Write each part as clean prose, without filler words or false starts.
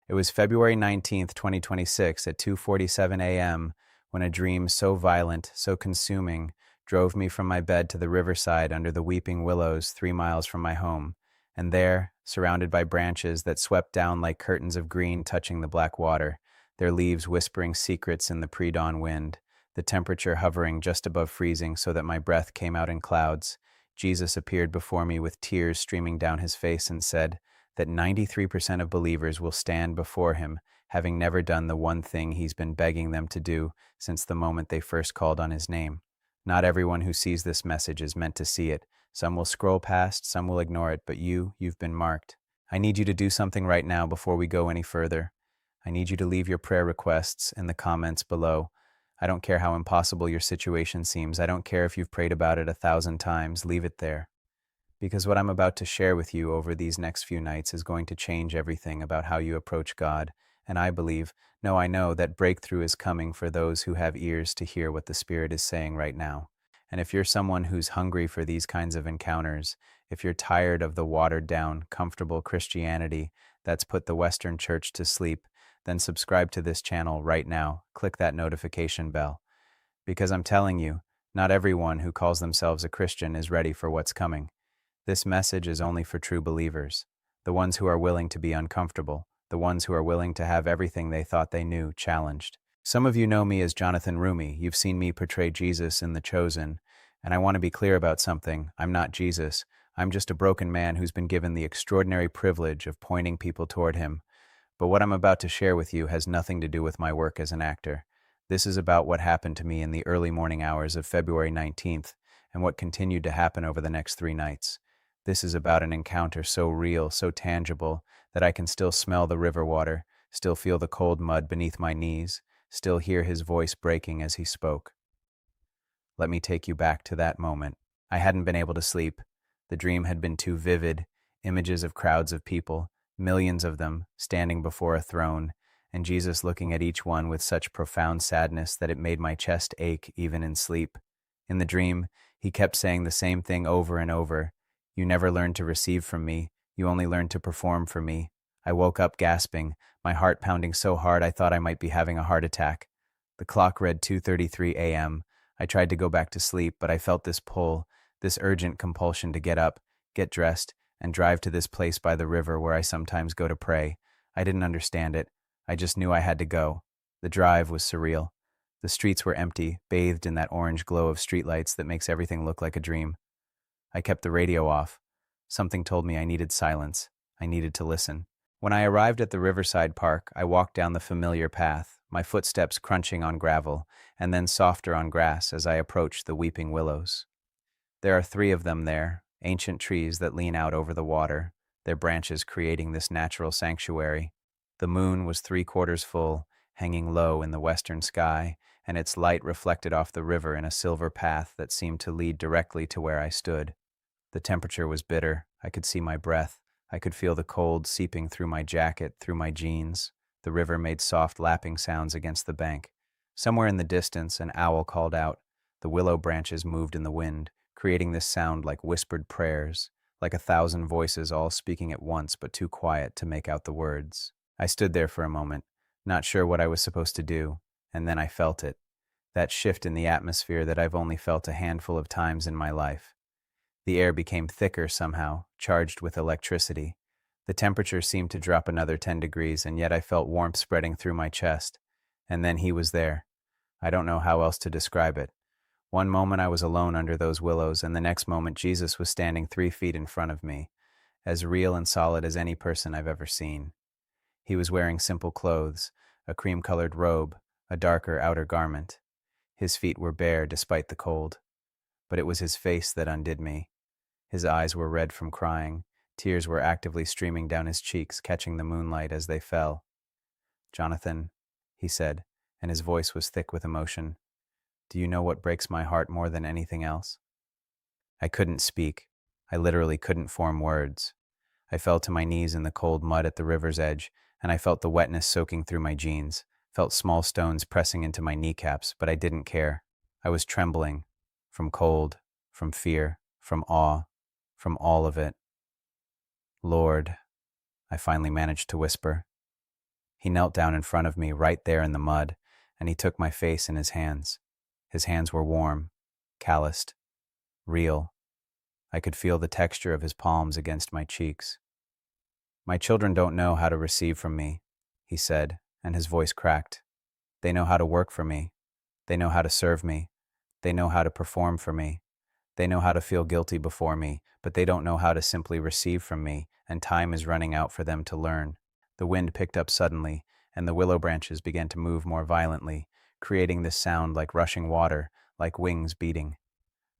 It was February 19th, 2026 at 2:47 a.m. when a dream so violent, so consuming, drove me from my bed to the riverside under the weeping willows 3 miles from my home, and there, surrounded by branches that swept down like curtains of green touching the black water, their leaves whispering secrets in the pre-dawn wind, the temperature hovering just above freezing so that my breath came out in clouds, Jesus appeared before me with tears streaming down his face and said that 93% of believers will stand before him, having never done the one thing he's been begging them to do since the moment they first called on his name. Not everyone who sees this message is meant to see it. Some will scroll past, some will ignore it, but you've been marked. I need you to do something right now before we go any further. I need you to leave your prayer requests in the comments below. I don't care how impossible your situation seems. I don't care if you've prayed about it 1,000 times. Leave it there. Because what I'm about to share with you over these next few nights is going to change everything about how you approach God. And I believe, no, I know that breakthrough is coming for those who have ears to hear what the Spirit is saying right now. And if you're someone who's hungry for these kinds of encounters, if you're tired of the watered-down, comfortable Christianity that's put the Western church to sleep, then subscribe to this channel right now. Click that notification bell. Because I'm telling you, not everyone who calls themselves a Christian is ready for what's coming. This message is only for true believers, the ones who are willing to be uncomfortable, the ones who are willing to have everything they thought they knew challenged. Some of you know me as Jonathan Rumi. You've seen me portray Jesus in The Chosen, and I want to be clear about something. I'm not Jesus. I'm just a broken man who's been given the extraordinary privilege of pointing people toward him. But what I'm about to share with you has nothing to do with my work as an actor. This is about what happened to me in the early morning hours of February 19th and what continued to happen over the next 3 nights. This is about an encounter so real, so tangible, that I can still smell the river water, still feel the cold mud beneath my knees, still hear his voice breaking as he spoke. Let me take you back to that moment. I hadn't been able to sleep. The dream had been too vivid, images of crowds of people, millions of them, standing before a throne, and Jesus looking at each one with such profound sadness that it made my chest ache even in sleep. In the dream, he kept saying the same thing over and over. You never learned to receive from me. You only learned to perform for me. I woke up gasping, my heart pounding so hard I thought I might be having a heart attack. The clock read 2:33 a.m. I tried to go back to sleep, but I felt this pull, this urgent compulsion to get up, get dressed, and drive to this place by the river where I sometimes go to pray. I didn't understand it. I just knew I had to go. The drive was surreal. The streets were empty, bathed in that orange glow of streetlights that makes everything look like a dream. I kept the radio off. Something told me I needed silence. I needed to listen. When I arrived at the Riverside Park, I walked down the familiar path, my footsteps crunching on gravel, and then softer on grass as I approached the weeping willows. There are 3 of them there, ancient trees that lean out over the water, their branches creating this natural sanctuary. The moon was 3/4 full, hanging low in the western sky, and its light reflected off the river in a silver path that seemed to lead directly to where I stood. The temperature was bitter. I could see my breath. I could feel the cold seeping through my jacket, through my jeans. The river made soft lapping sounds against the bank. Somewhere in the distance, an owl called out. The willow branches moved in the wind, creating this sound like whispered prayers, like 1,000 voices all speaking at once but too quiet to make out the words. I stood there for a moment, not sure what I was supposed to do, and then I felt it. That shift in the atmosphere that I've only felt a handful of times in my life. The air became thicker somehow, charged with electricity. The temperature seemed to drop another 10 degrees, and yet I felt warmth spreading through my chest. And then he was there. I don't know how else to describe it. One moment I was alone under those willows, and the next moment Jesus was standing 3 feet in front of me, as real and solid as any person I've ever seen. He was wearing simple clothes, a cream-colored robe, a darker outer garment. His feet were bare despite the cold. But it was his face that undid me. His eyes were red from crying. Tears were actively streaming down his cheeks, catching the moonlight as they fell. "Jonathan," he said, and his voice was thick with emotion. "Do you know what breaks my heart more than anything else?" I couldn't speak. I literally couldn't form words. I fell to my knees in the cold mud at the river's edge, and I felt the wetness soaking through my jeans, felt small stones pressing into my kneecaps, but I didn't care. I was trembling, from cold, from fear, from awe, from all of it. "Lord," I finally managed to whisper. He knelt down in front of me, right there in the mud, and he took my face in his hands. His hands were warm, calloused, real. I could feel the texture of his palms against my cheeks. "My children don't know how to receive from me," he said, and his voice cracked. "They know how to work for me. They know how to serve me. They know how to perform for me. They know how to feel guilty before me, but they don't know how to simply receive from me, and time is running out for them to learn." The wind picked up suddenly, and the willow branches began to move more violently, creating this sound like rushing water, like wings beating.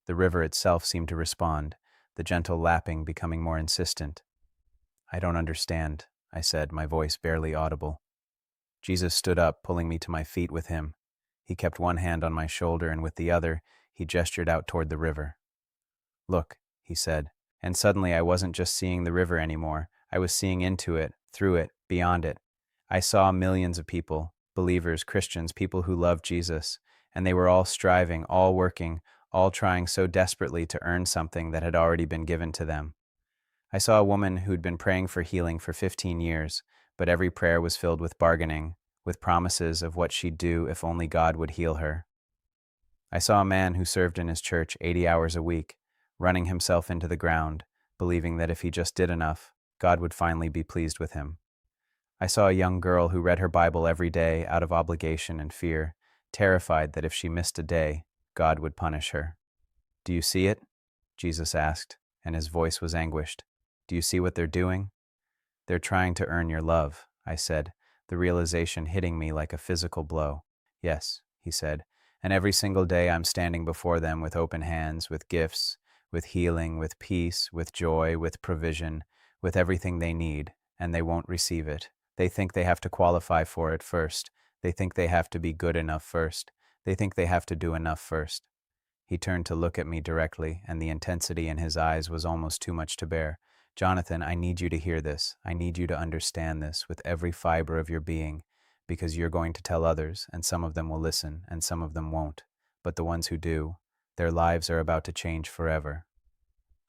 The river itself seemed to respond, the gentle lapping becoming more insistent. "I don't understand," I said, my voice barely audible. Jesus stood up, pulling me to my feet with him. He kept one hand on my shoulder, and with the other, he gestured out toward the river. "Look," he said, and suddenly I wasn't just seeing the river anymore. I was seeing into it, through it, beyond it. I saw millions of people, believers, Christians, people who loved Jesus, and they were all striving, all working, all trying so desperately to earn something that had already been given to them. I saw a woman who'd been praying for healing for 15 years, but every prayer was filled with bargaining, with promises of what she'd do if only God would heal her. I saw a man who served in his church 80 hours a week, running himself into the ground, believing that if he just did enough, God would finally be pleased with him. I saw a young girl who read her Bible every day out of obligation and fear, terrified that if she missed a day, God would punish her. "Do you see it?" Jesus asked, and his voice was anguished. "Do you see what they're doing?" "They're trying to earn your love," I said, the realization hitting me like a physical blow. "Yes," he said, "and every single day I'm standing before them with open hands, with gifts, with healing, with peace, with joy, with provision, with everything they need, and they won't receive it. They think they have to qualify for it first. They think they have to be good enough first. They think they have to do enough first." He turned to look at me directly, and the intensity in his eyes was almost too much to bear. "Jonathan, I need you to hear this. I need you to understand this with every fiber of your being, because you're going to tell others, and some of them will listen, and some of them won't. But the ones who do, their lives are about to change forever."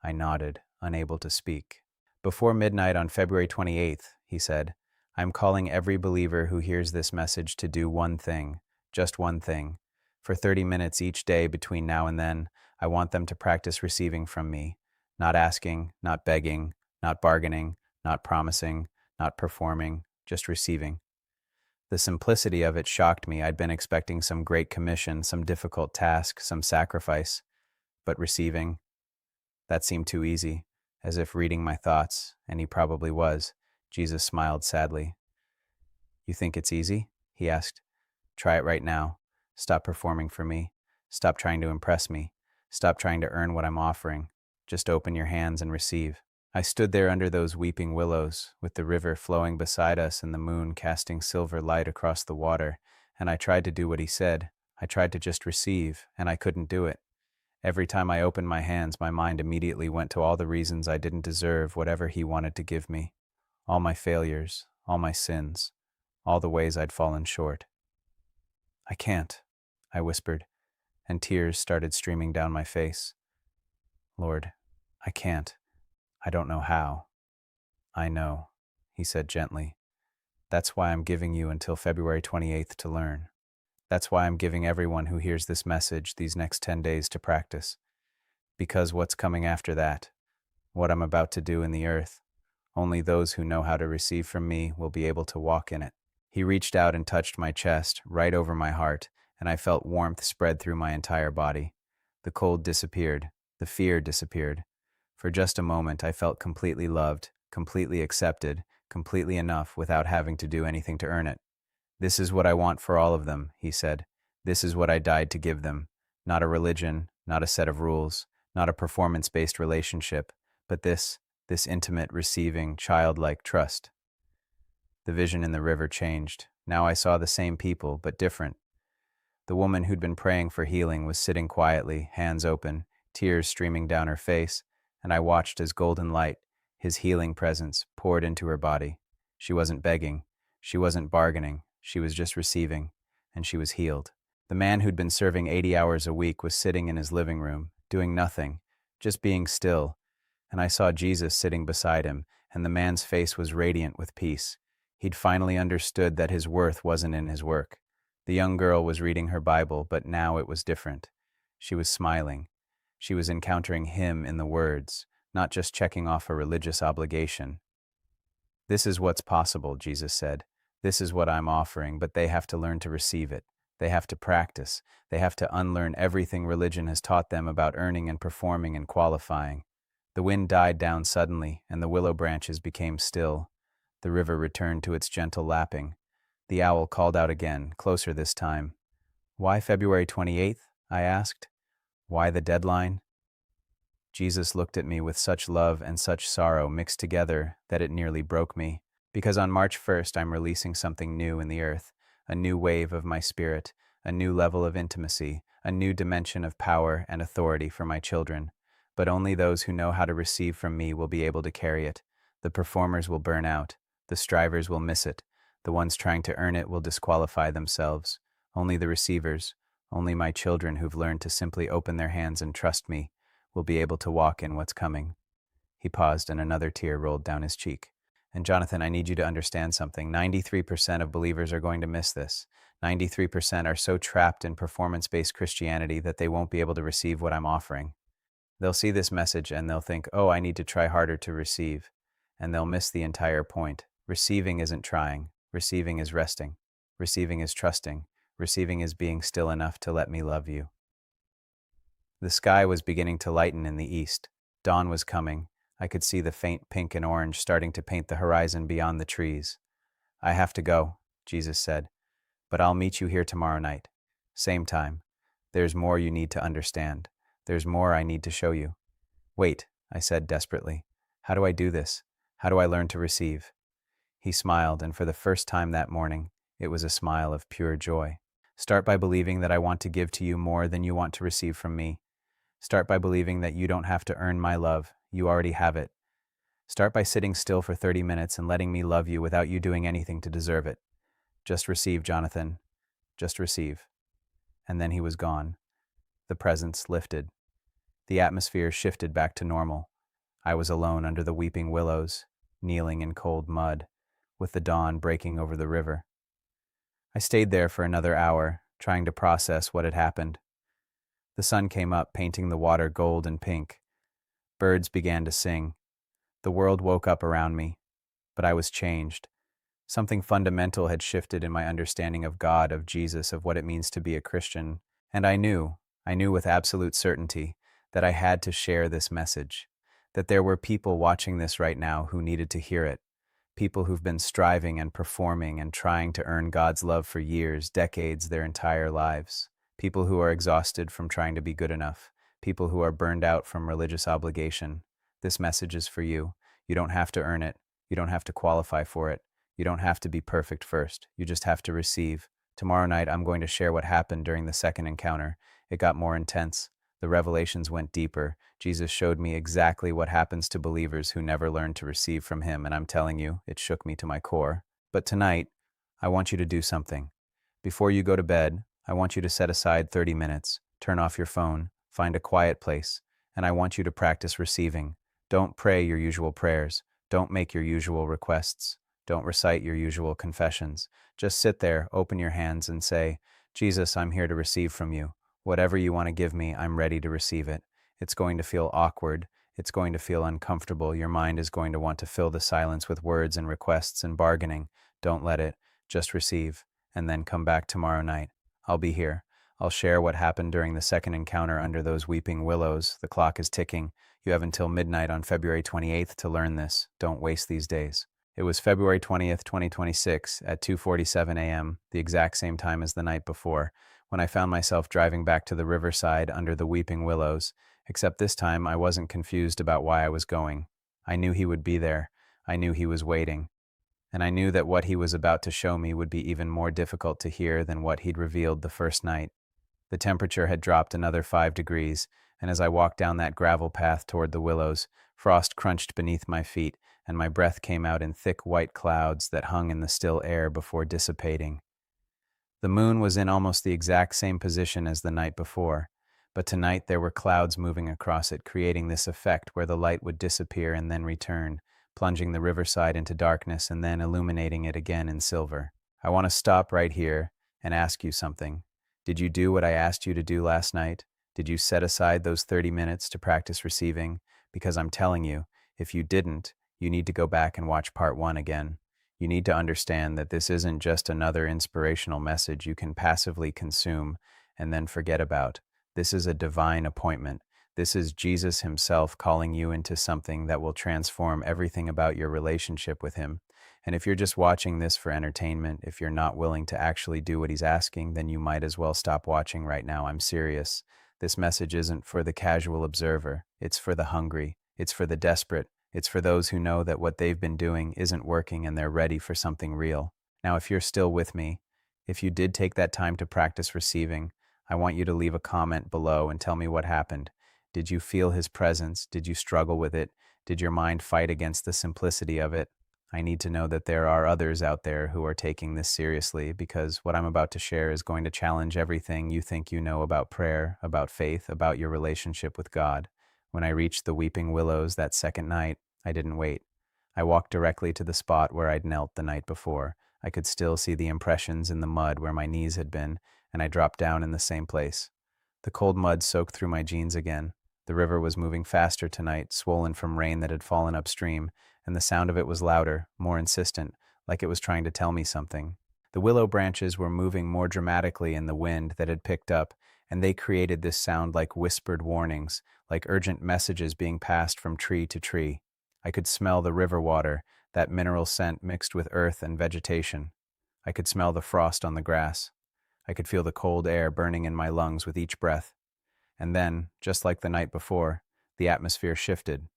I nodded, unable to speak. "Before midnight on February 28th, he said, "I'm calling every believer who hears this message to do one thing, just one thing. For 30 minutes each day between now and then, I want them to practice receiving from me, not asking, not begging, not bargaining, not promising, not performing, just receiving." The simplicity of it shocked me. I'd been expecting some great commission, some difficult task, some sacrifice. But receiving, that seemed too easy, as if reading my thoughts, and he probably was. Jesus smiled sadly. "You think it's easy?" he asked. "Try it right now. Stop performing for me. Stop trying to impress me. Stop trying to earn what I'm offering. Just open your hands and receive." I stood there under those weeping willows, with the river flowing beside us and the moon casting silver light across the water, and I tried to do what he said. I tried to just receive, and I couldn't do it. Every time I opened my hands, my mind immediately went to all the reasons I didn't deserve whatever he wanted to give me. All my failures, all my sins, all the ways I'd fallen short. "I can't," I whispered, and tears started streaming down my face. "Lord, I can't. I don't know how." "I know," he said gently. "That's why I'm giving you until February 28th to learn. That's why I'm giving everyone who hears this message these next 10 days to practice. Because what's coming after that, what I'm about to do in the earth, only those who know how to receive from me will be able to walk in it." He reached out and touched my chest, right over my heart, and I felt warmth spread through my entire body. The cold disappeared. The fear disappeared. For just a moment, I felt completely loved, completely accepted, completely enough without having to do anything to earn it. "This is what I want for all of them," he said. "This is what I died to give them. Not a religion, not a set of rules, not a performance-based relationship, but this intimate, receiving, childlike trust." The vision in the river changed. Now I saw the same people, but different. The woman who'd been praying for healing was sitting quietly, hands open, tears streaming down her face, and I watched as golden light, his healing presence, poured into her body. She wasn't begging. She wasn't bargaining. She was just receiving, and she was healed. The man who'd been serving 80 hours a week was sitting in his living room, doing nothing, just being still, and I saw Jesus sitting beside him, and the man's face was radiant with peace. He'd finally understood that his worth wasn't in his work. The young girl was reading her Bible, but now it was different. She was smiling. She was encountering him in the words, not just checking off a religious obligation. "This is what's possible," Jesus said. "This is what I'm offering, but they have to learn to receive it. They have to practice. They have to unlearn everything religion has taught them about earning and performing and qualifying." The wind died down suddenly, and the willow branches became still. The river returned to its gentle lapping. The owl called out again, closer this time. "Why February 28th?" I asked. "Why the deadline?" Jesus looked at me with such love and such sorrow mixed together that it nearly broke me. "Because on March 1st I'm releasing something new in the earth, a new wave of my spirit, a new level of intimacy, a new dimension of power and authority for my children. But only those who know how to receive from me will be able to carry it. The performers will burn out. The strivers will miss it. The ones trying to earn it will disqualify themselves. Only the receivers, only my children who've learned to simply open their hands and trust me, will be able to walk in what's coming." He paused and another tear rolled down his cheek. "And Jonathan, I need you to understand something. 93% of believers are going to miss this. 93% are so trapped in performance-based Christianity that they won't be able to receive what I'm offering. They'll see this message and they'll think, oh, I need to try harder to receive. And they'll miss the entire point. Receiving isn't trying. Receiving is resting. Receiving is trusting. Receiving is being still enough to let me love you." The sky was beginning to lighten in the east. Dawn was coming. I could see the faint pink and orange starting to paint the horizon beyond the trees. "I have to go," Jesus said, "but I'll meet you here tomorrow night. Same time. There's more you need to understand. There's more I need to show you." "Wait," I said desperately. "How do I do this? How do I learn to receive?" He smiled, and for the first time that morning, it was a smile of pure joy. "Start by believing that I want to give to you more than you want to receive from me. Start by believing that you don't have to earn my love. You already have it. Start by sitting still for 30 minutes and letting me love you without you doing anything to deserve it. Just receive, Jonathan. Just receive." And then he was gone. The presence lifted. The atmosphere shifted back to normal. I was alone under the weeping willows, kneeling in cold mud, with the dawn breaking over the river. I stayed there for another hour, trying to process what had happened. The sun came up, painting the water gold and pink. Birds began to sing. The world woke up around me, but I was changed. Something fundamental had shifted in my understanding of God, of Jesus, of what it means to be a Christian. And I knew with absolute certainty that I had to share this message, that there were people watching this right now who needed to hear it, people who've been striving and performing and trying to earn God's love for years, decades, their entire lives, people who are exhausted from trying to be good enough, people who are burned out from religious obligation. This message is for you. You don't have to earn it. You don't have to qualify for it. You don't have to be perfect first. You just have to receive. Tomorrow night, I'm going to share what happened during the second encounter. It got more intense. The revelations went deeper. Jesus showed me exactly what happens to believers who never learn to receive from him, and I'm telling you, it shook me to my core. But tonight, I want you to do something. Before you go to bed, I want you to set aside 30 minutes, turn off your phone, find a quiet place, and I want you to practice receiving. Don't pray your usual prayers. Don't make your usual requests. Don't recite your usual confessions. Just sit there, open your hands, and say, "Jesus, I'm here to receive from you. Whatever you want to give me, I'm ready to receive it." It's going to feel awkward. It's going to feel uncomfortable. Your mind is going to want to fill the silence with words and requests and bargaining. Don't let it. Just receive, and then come back tomorrow night. I'll be here. I'll share what happened during the second encounter under those weeping willows. The clock is ticking. You have until midnight on February 28th to learn this. Don't waste these days. It was February 20th, 2026 at 2:47 a.m., the exact same time as the night before, when I found myself driving back to the riverside under the weeping willows, except this time I wasn't confused about why I was going. I knew he would be there. I knew he was waiting. And I knew that what he was about to show me would be even more difficult to hear than what he'd revealed the first night. The temperature had dropped another 5 degrees, and as I walked down that gravel path toward the willows, frost crunched beneath my feet, and my breath came out in thick white clouds that hung in the still air before dissipating. The moon was in almost the exact same position as the night before, but tonight there were clouds moving across it, creating this effect where the light would disappear and then return, plunging the riverside into darkness and then illuminating it again in silver. I want to stop right here and ask you something. Did you do what I asked you to do last night? Did you set aside those 30 minutes to practice receiving? Because I'm telling you, if you didn't, you need to go back and watch part 1 again. You need to understand that this isn't just another inspirational message you can passively consume and then forget about. This is a divine appointment. This is Jesus himself calling you into something that will transform everything about your relationship with him. And if you're just watching this for entertainment, if you're not willing to actually do what he's asking, then you might as well stop watching right now. I'm serious. This message isn't for the casual observer. It's for the hungry. It's for the desperate. It's for those who know that what they've been doing isn't working and they're ready for something real. Now, if you're still with me, if you did take that time to practice receiving, I want you to leave a comment below and tell me what happened. Did you feel his presence? Did you struggle with it? Did your mind fight against the simplicity of it? I need to know that there are others out there who are taking this seriously, because what I'm about to share is going to challenge everything you think you know about prayer, about faith, about your relationship with God. When I reached the Weeping Willows that second night, I didn't wait. I walked directly to the spot where I'd knelt the night before. I could still see the impressions in the mud where my knees had been, and I dropped down in the same place. The cold mud soaked through my jeans again. The river was moving faster tonight, swollen from rain that had fallen upstream, and the sound of it was louder, more insistent, like it was trying to tell me something. The willow branches were moving more dramatically in the wind that had picked up, and they created this sound like whispered warnings, like urgent messages being passed from tree to tree. I could smell the river water, that mineral scent mixed with earth and vegetation. I could smell the frost on the grass. I could feel the cold air burning in my lungs with each breath. And then, just like the night before, the atmosphere shifted.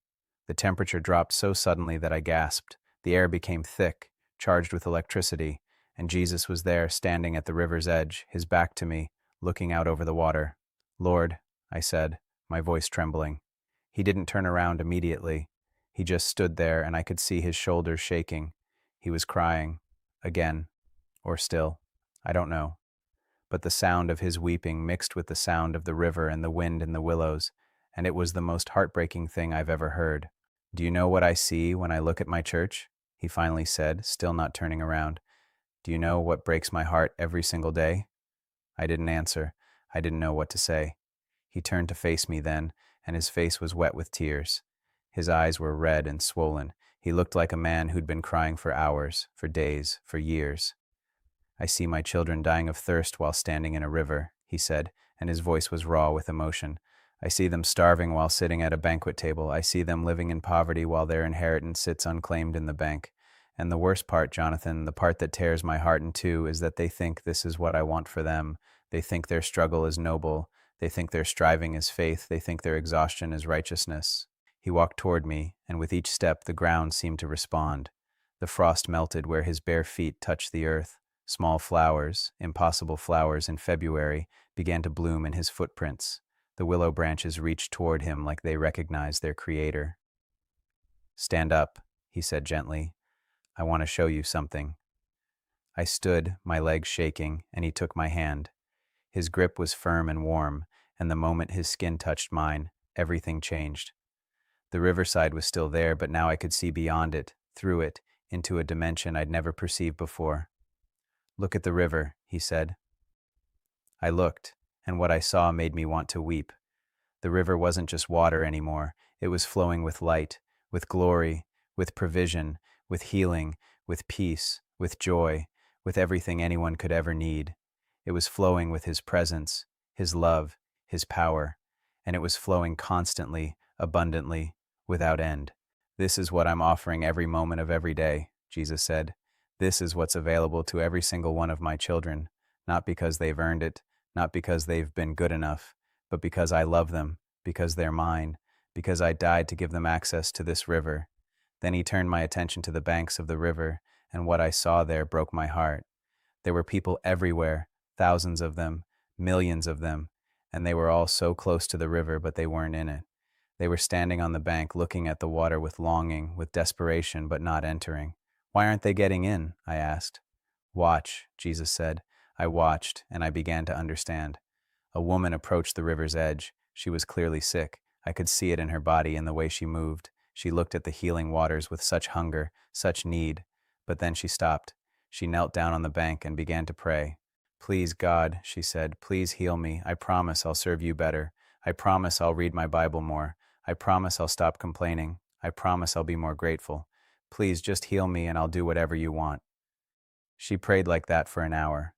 The temperature dropped so suddenly that I gasped. The air became thick, charged with electricity, and Jesus was there, standing at the river's edge, his back to me, looking out over the water. "Lord," I said, my voice trembling. He didn't turn around immediately. He just stood there, and I could see his shoulders shaking. He was crying. Again. Or still. I don't know. But the sound of his weeping mixed with the sound of the river and the wind in the willows, and it was the most heartbreaking thing I've ever heard. "Do you know what I see when I look at my church?" he finally said, still not turning around. "Do you know what breaks my heart every single day?" I didn't answer. I didn't know what to say. He turned to face me then, and his face was wet with tears. His eyes were red and swollen. He looked like a man who'd been crying for hours, for days, for years. "I see my children dying of thirst while standing in a river," he said, and his voice was raw with emotion. "I see them starving while sitting at a banquet table. I see them living in poverty while their inheritance sits unclaimed in the bank. And the worst part, Jonathan, the part that tears my heart in two, is that they think this is what I want for them. They think their struggle is noble. They think their striving is faith. They think their exhaustion is righteousness." He walked toward me, and with each step the ground seemed to respond. The frost melted where his bare feet touched the earth. Small flowers, impossible flowers in February, began to bloom in his footprints. The willow branches reached toward him like they recognized their creator. "Stand up," he said gently. "I want to show you something." I stood, my legs shaking, and he took my hand. His grip was firm and warm, and the moment his skin touched mine, everything changed. The riverside was still there, but now I could see beyond it, through it, into a dimension I'd never perceived before. "Look at the river," he said. I looked, and what I saw made me want to weep. The river wasn't just water anymore. It was flowing with light, with glory, with provision, with healing, with peace, with joy, with everything anyone could ever need. It was flowing with his presence, his love, his power, and it was flowing constantly, abundantly, without end. "This is what I'm offering every moment of every day," Jesus said. "This is what's available to every single one of my children, not because they've earned it, not because they've been good enough, but because I love them, because they're mine, because I died to give them access to this river." Then he turned my attention to the banks of the river, and what I saw there broke my heart. There were people everywhere, thousands of them, millions of them, and they were all so close to the river, but they weren't in it. They were standing on the bank looking at the water with longing, with desperation, but not entering. "Why aren't they getting in?" I asked. "Watch," Jesus said. I watched, and I began to understand. A woman approached the river's edge. She was clearly sick. I could see it in her body and the way she moved. She looked at the healing waters with such hunger, such need, but then she stopped. She knelt down on the bank and began to pray. Please, God, she said, please heal me. I promise I'll serve you better. I promise I'll read my Bible more. I promise I'll stop complaining. I promise I'll be more grateful. Please just heal me and I'll do whatever you want. She prayed like that for an hour,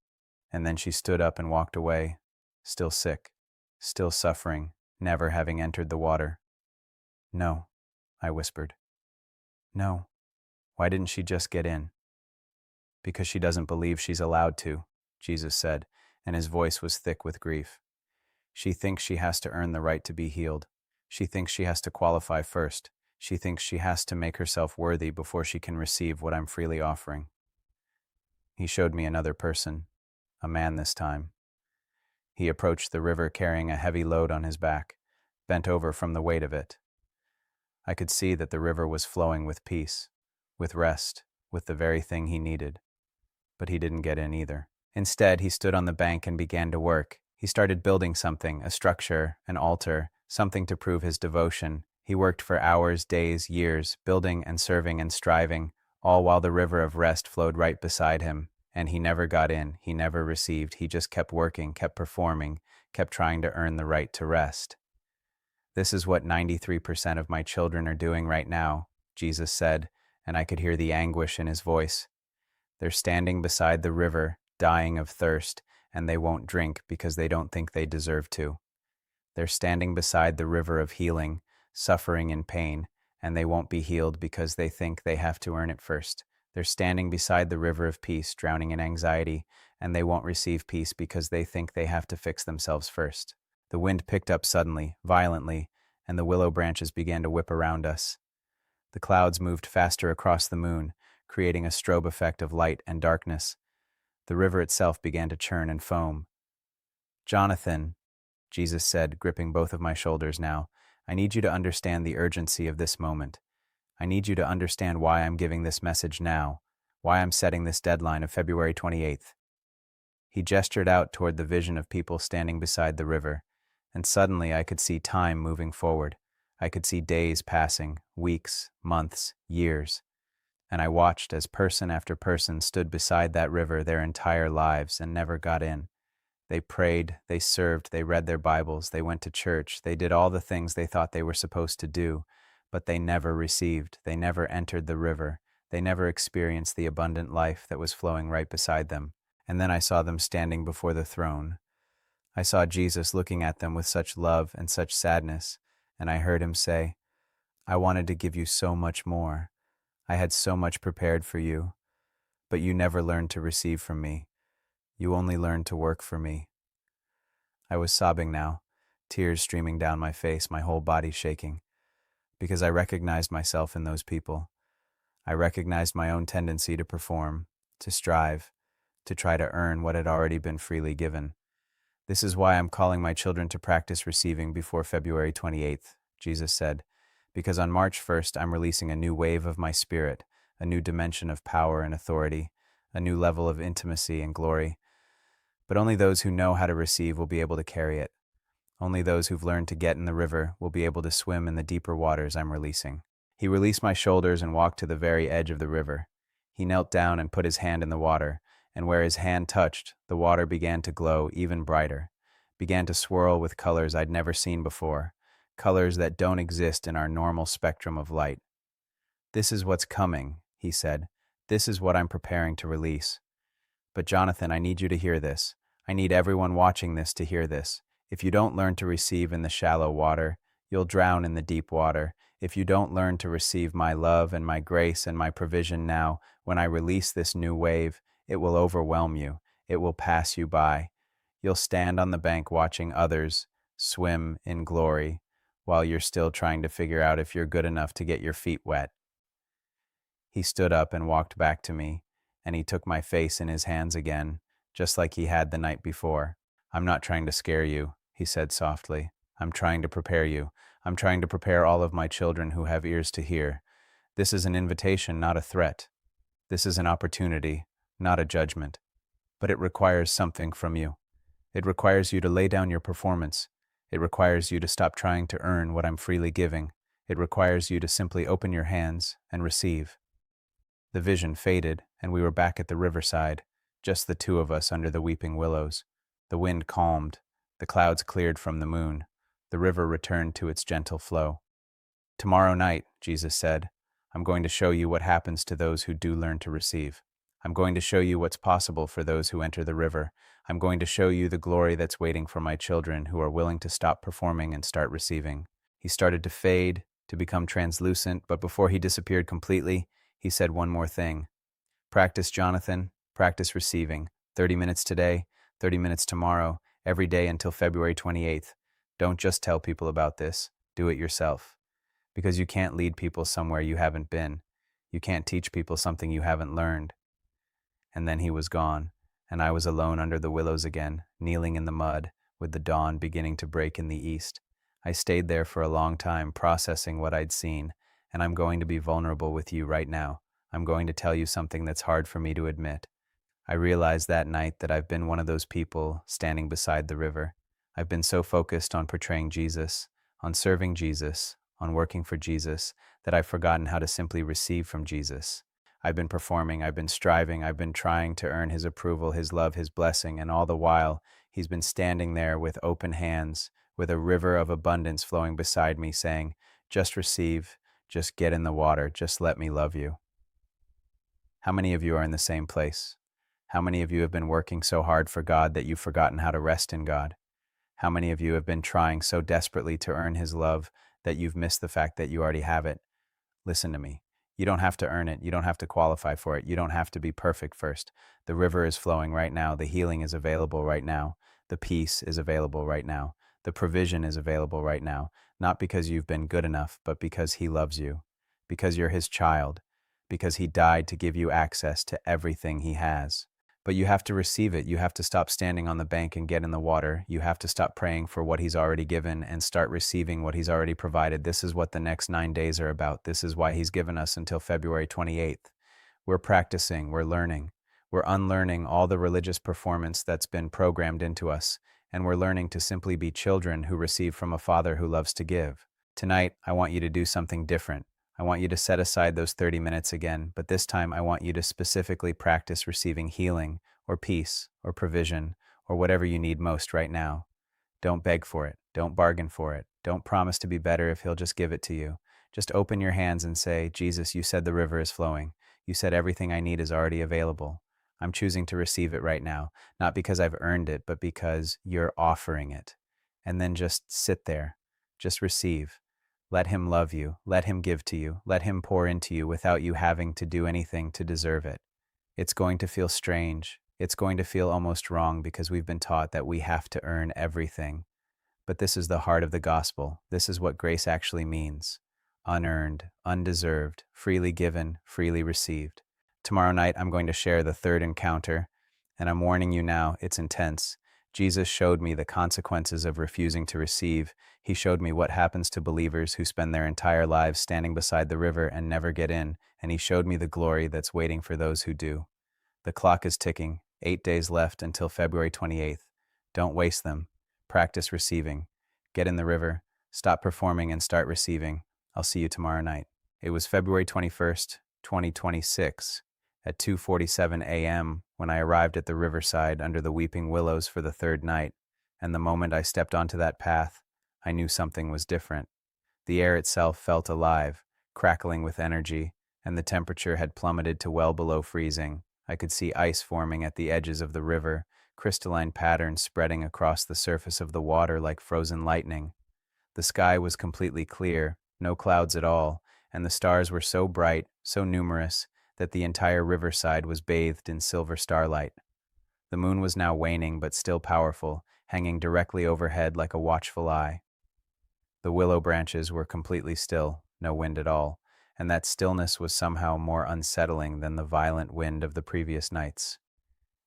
and then she stood up and walked away, still sick, still suffering, never having entered the water. No, I whispered. No. Why didn't she just get in? Because she doesn't believe she's allowed to, Jesus said, and his voice was thick with grief. She thinks she has to earn the right to be healed. She thinks she has to qualify first. She thinks she has to make herself worthy before she can receive what I'm freely offering. He showed me another person, a man this time. He approached the river carrying a heavy load on his back, bent over from the weight of it. I could see that the river was flowing with peace, with rest, with the very thing he needed. But he didn't get in either. Instead, he stood on the bank and began to work. He started building something, a structure, an altar, something to prove his devotion. He worked for hours, days, years, building and serving and striving, all while the river of rest flowed right beside him. And he never got in, he never received, he just kept working, kept performing, kept trying to earn the right to rest. This is what 93% of my children are doing right now, Jesus said, and I could hear the anguish in his voice. They're standing beside the river, dying of thirst, and they won't drink because they don't think they deserve to. They're standing beside the river of healing, suffering in pain, and they won't be healed because they think they have to earn it first. They're standing beside the river of peace, drowning in anxiety, and they won't receive peace because they think they have to fix themselves first. The wind picked up suddenly, violently, and the willow branches began to whip around us. The clouds moved faster across the moon, creating a strobe effect of light and darkness. The river itself began to churn and foam. Jonathan, Jesus said, gripping both of my shoulders now, I need you to understand the urgency of this moment. I need you to understand why I'm giving this message now, why I'm setting this deadline of February 28th. He gestured out toward the vision of people standing beside the river, and suddenly I could see time moving forward. I could see days passing, weeks, months, years. And I watched as person after person stood beside that river their entire lives and never got in. They prayed, they served, they read their Bibles, they went to church, they did all the things they thought they were supposed to do, but they never received, they never entered the river, they never experienced the abundant life that was flowing right beside them. And then I saw them standing before the throne. I saw Jesus looking at them with such love and such sadness, and I heard him say, I wanted to give you so much more. I had so much prepared for you, but you never learned to receive from me. You only learned to work for me. I was sobbing now, tears streaming down my face, my whole body shaking, because I recognized myself in those people. I recognized my own tendency to perform, to strive, to try to earn what had already been freely given. This is why I'm calling my children to practice receiving before February 28th, Jesus said, because on March 1st I'm releasing a new wave of my spirit, a new dimension of power and authority, a new level of intimacy and glory. But only those who know how to receive will be able to carry it. Only those who've learned to get in the river will be able to swim in the deeper waters I'm releasing. He released my shoulders and walked to the very edge of the river. He knelt down and put his hand in the water, and where his hand touched, the water began to glow even brighter, began to swirl with colors I'd never seen before, colors that don't exist in our normal spectrum of light. This is what's coming, he said. This is what I'm preparing to release. But Jonathan, I need you to hear this. I need everyone watching this to hear this. If you don't learn to receive in the shallow water, you'll drown in the deep water. If you don't learn to receive my love and my grace and my provision now, when I release this new wave, it will overwhelm you. It will pass you by. You'll stand on the bank watching others swim in glory while you're still trying to figure out if you're good enough to get your feet wet. He stood up and walked back to me, and he took my face in his hands again, just like he had the night before. I'm not trying to scare you, he said softly. I'm trying to prepare you. I'm trying to prepare all of my children who have ears to hear. This is an invitation, not a threat. This is an opportunity, not a judgment. But it requires something from you. It requires you to lay down your performance. It requires you to stop trying to earn what I'm freely giving. It requires you to simply open your hands and receive. The vision faded, and we were back at the riverside, just the two of us under the weeping willows. The wind calmed, the clouds cleared from the moon, the river returned to its gentle flow. Tomorrow night, Jesus said, I'm going to show you what happens to those who do learn to receive. I'm going to show you what's possible for those who enter the river. I'm going to show you the glory that's waiting for my children who are willing to stop performing and start receiving. He started to fade, to become translucent, but before he disappeared completely, he said one more thing. Practice, Jonathan. Practice receiving. 30 minutes today, 30 minutes tomorrow, every day until February 28th. Don't just tell people about this. Do it yourself. Because you can't lead people somewhere you haven't been. You can't teach people something you haven't learned. And then he was gone, and I was alone under the willows again, kneeling in the mud, with the dawn beginning to break in the east. I stayed there for a long time, processing what I'd seen, and I'm going to be vulnerable with you right now. I'm going to tell you something that's hard for me to admit. I realized that night that I've been one of those people standing beside the river. I've been so focused on portraying Jesus, on serving Jesus, on working for Jesus, that I've forgotten how to simply receive from Jesus. I've been performing, I've been striving, I've been trying to earn his approval, his love, his blessing, and all the while, he's been standing there with open hands, with a river of abundance flowing beside me, saying, just receive, just get in the water, just let me love you. How many of you are in the same place? How many of you have been working so hard for God that you've forgotten how to rest in God? How many of you have been trying so desperately to earn his love that you've missed the fact that you already have it? Listen to me. You don't have to earn it. You don't have to qualify for it. You don't have to be perfect first. The river is flowing right now. The healing is available right now. The peace is available right now. The provision is available right now. Not because you've been good enough, but because he loves you. Because you're his child. Because he died to give you access to everything he has. But you have to receive it. You have to stop standing on the bank and get in the water. You have to stop praying for what he's already given and start receiving what he's already provided. This is what the next 9 days are about. This is why he's given us until February 28th. We're practicing, we're learning. We're unlearning all the religious performance that's been programmed into us, and we're learning to simply be children who receive from a Father who loves to give. Tonight, I want you to do something different. I want you to set aside those 30 minutes again, but this time I want you to specifically practice receiving healing or peace or provision or whatever you need most right now. Don't beg for it. Don't bargain for it. Don't promise to be better if he'll just give it to you. Just open your hands and say, Jesus, you said the river is flowing. You said everything I need is already available. I'm choosing to receive it right now, not because I've earned it, but because you're offering it. And then just sit there. Just receive. Let him love you. Let him give to you. Let him pour into you without you having to do anything to deserve it. It's going to feel strange. It's going to feel almost wrong because we've been taught that we have to earn everything. But this is the heart of the gospel. This is what grace actually means. Unearned, undeserved, freely given, freely received. Tomorrow night, I'm going to share the third encounter, and I'm warning you now, it's intense. Jesus showed me the consequences of refusing to receive. He showed me what happens to believers who spend their entire lives standing beside the river and never get in, and he showed me the glory that's waiting for those who do. The clock is ticking, 8 days left until February 28th. Don't waste them. Practice receiving. Get in the river, stop performing and start receiving. I'll see you tomorrow night. It was February 21st, 2026. At 2:47 a.m. when I arrived at the riverside under the weeping willows for the third night, and the moment I stepped onto that path, I knew something was different. The air itself felt alive, crackling with energy, and the temperature had plummeted to well below freezing. I could see ice forming at the edges of the river, crystalline patterns spreading across the surface of the water like frozen lightning. The sky was completely clear, no clouds at all, and the stars were so bright, so numerous, that the entire riverside was bathed in silver starlight. The moon was now waning but still powerful, hanging directly overhead like a watchful eye. The willow branches were completely still, no wind at all, and that stillness was somehow more unsettling than the violent wind of the previous nights.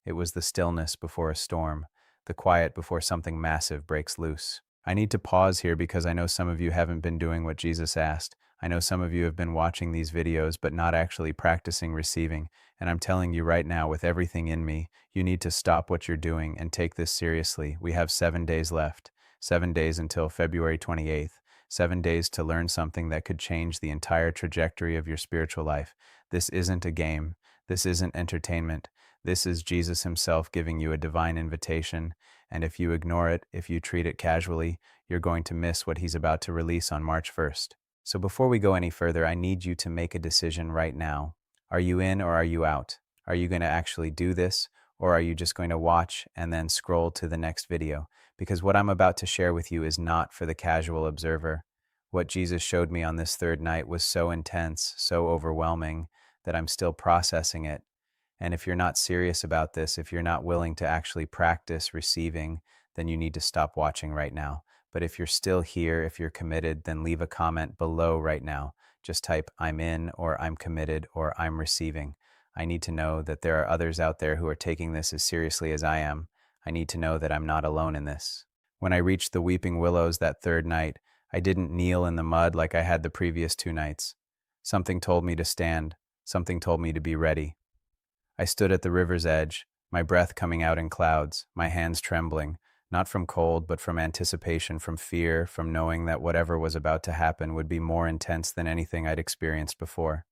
It was the stillness before a storm, the quiet before something massive breaks loose. I need to pause here because I know some of you haven't been doing what Jesus asked. I know some of you have been watching these videos but not actually practicing receiving, and I'm telling you right now with everything in me, you need to stop what you're doing and take this seriously. We have 7 days left, 7 days until February 28th, 7 days to learn something that could change the entire trajectory of your spiritual life. This isn't a game. This isn't entertainment. This is Jesus himself giving you a divine invitation. And if you ignore it, if you treat it casually, you're going to miss what he's about to release on March 1st. So before we go any further, I need you to make a decision right now. Are you in or are you out? Are you going to actually do this, or are you just going to watch and then scroll to the next video? Because what I'm about to share with you is not for the casual observer. What Jesus showed me on this third night was so intense, so overwhelming, that I'm still processing it. And if you're not serious about this, if you're not willing to actually practice receiving, then you need to stop watching right now. But if you're still here, if you're committed, then leave a comment below right now. Just type "I'm in" or "I'm committed" or "I'm receiving." I need to know that there are others out there who are taking this as seriously as I am. I need to know that I'm not alone in this. When I reached the Weeping Willows that third night, I didn't kneel in the mud like I had the previous 2 nights. Something told me to stand. Something told me to be ready. I stood at the river's edge, my breath coming out in clouds, my hands trembling, not from cold, but from anticipation, from fear, from knowing that whatever was about to happen would be more intense than anything I'd experienced before.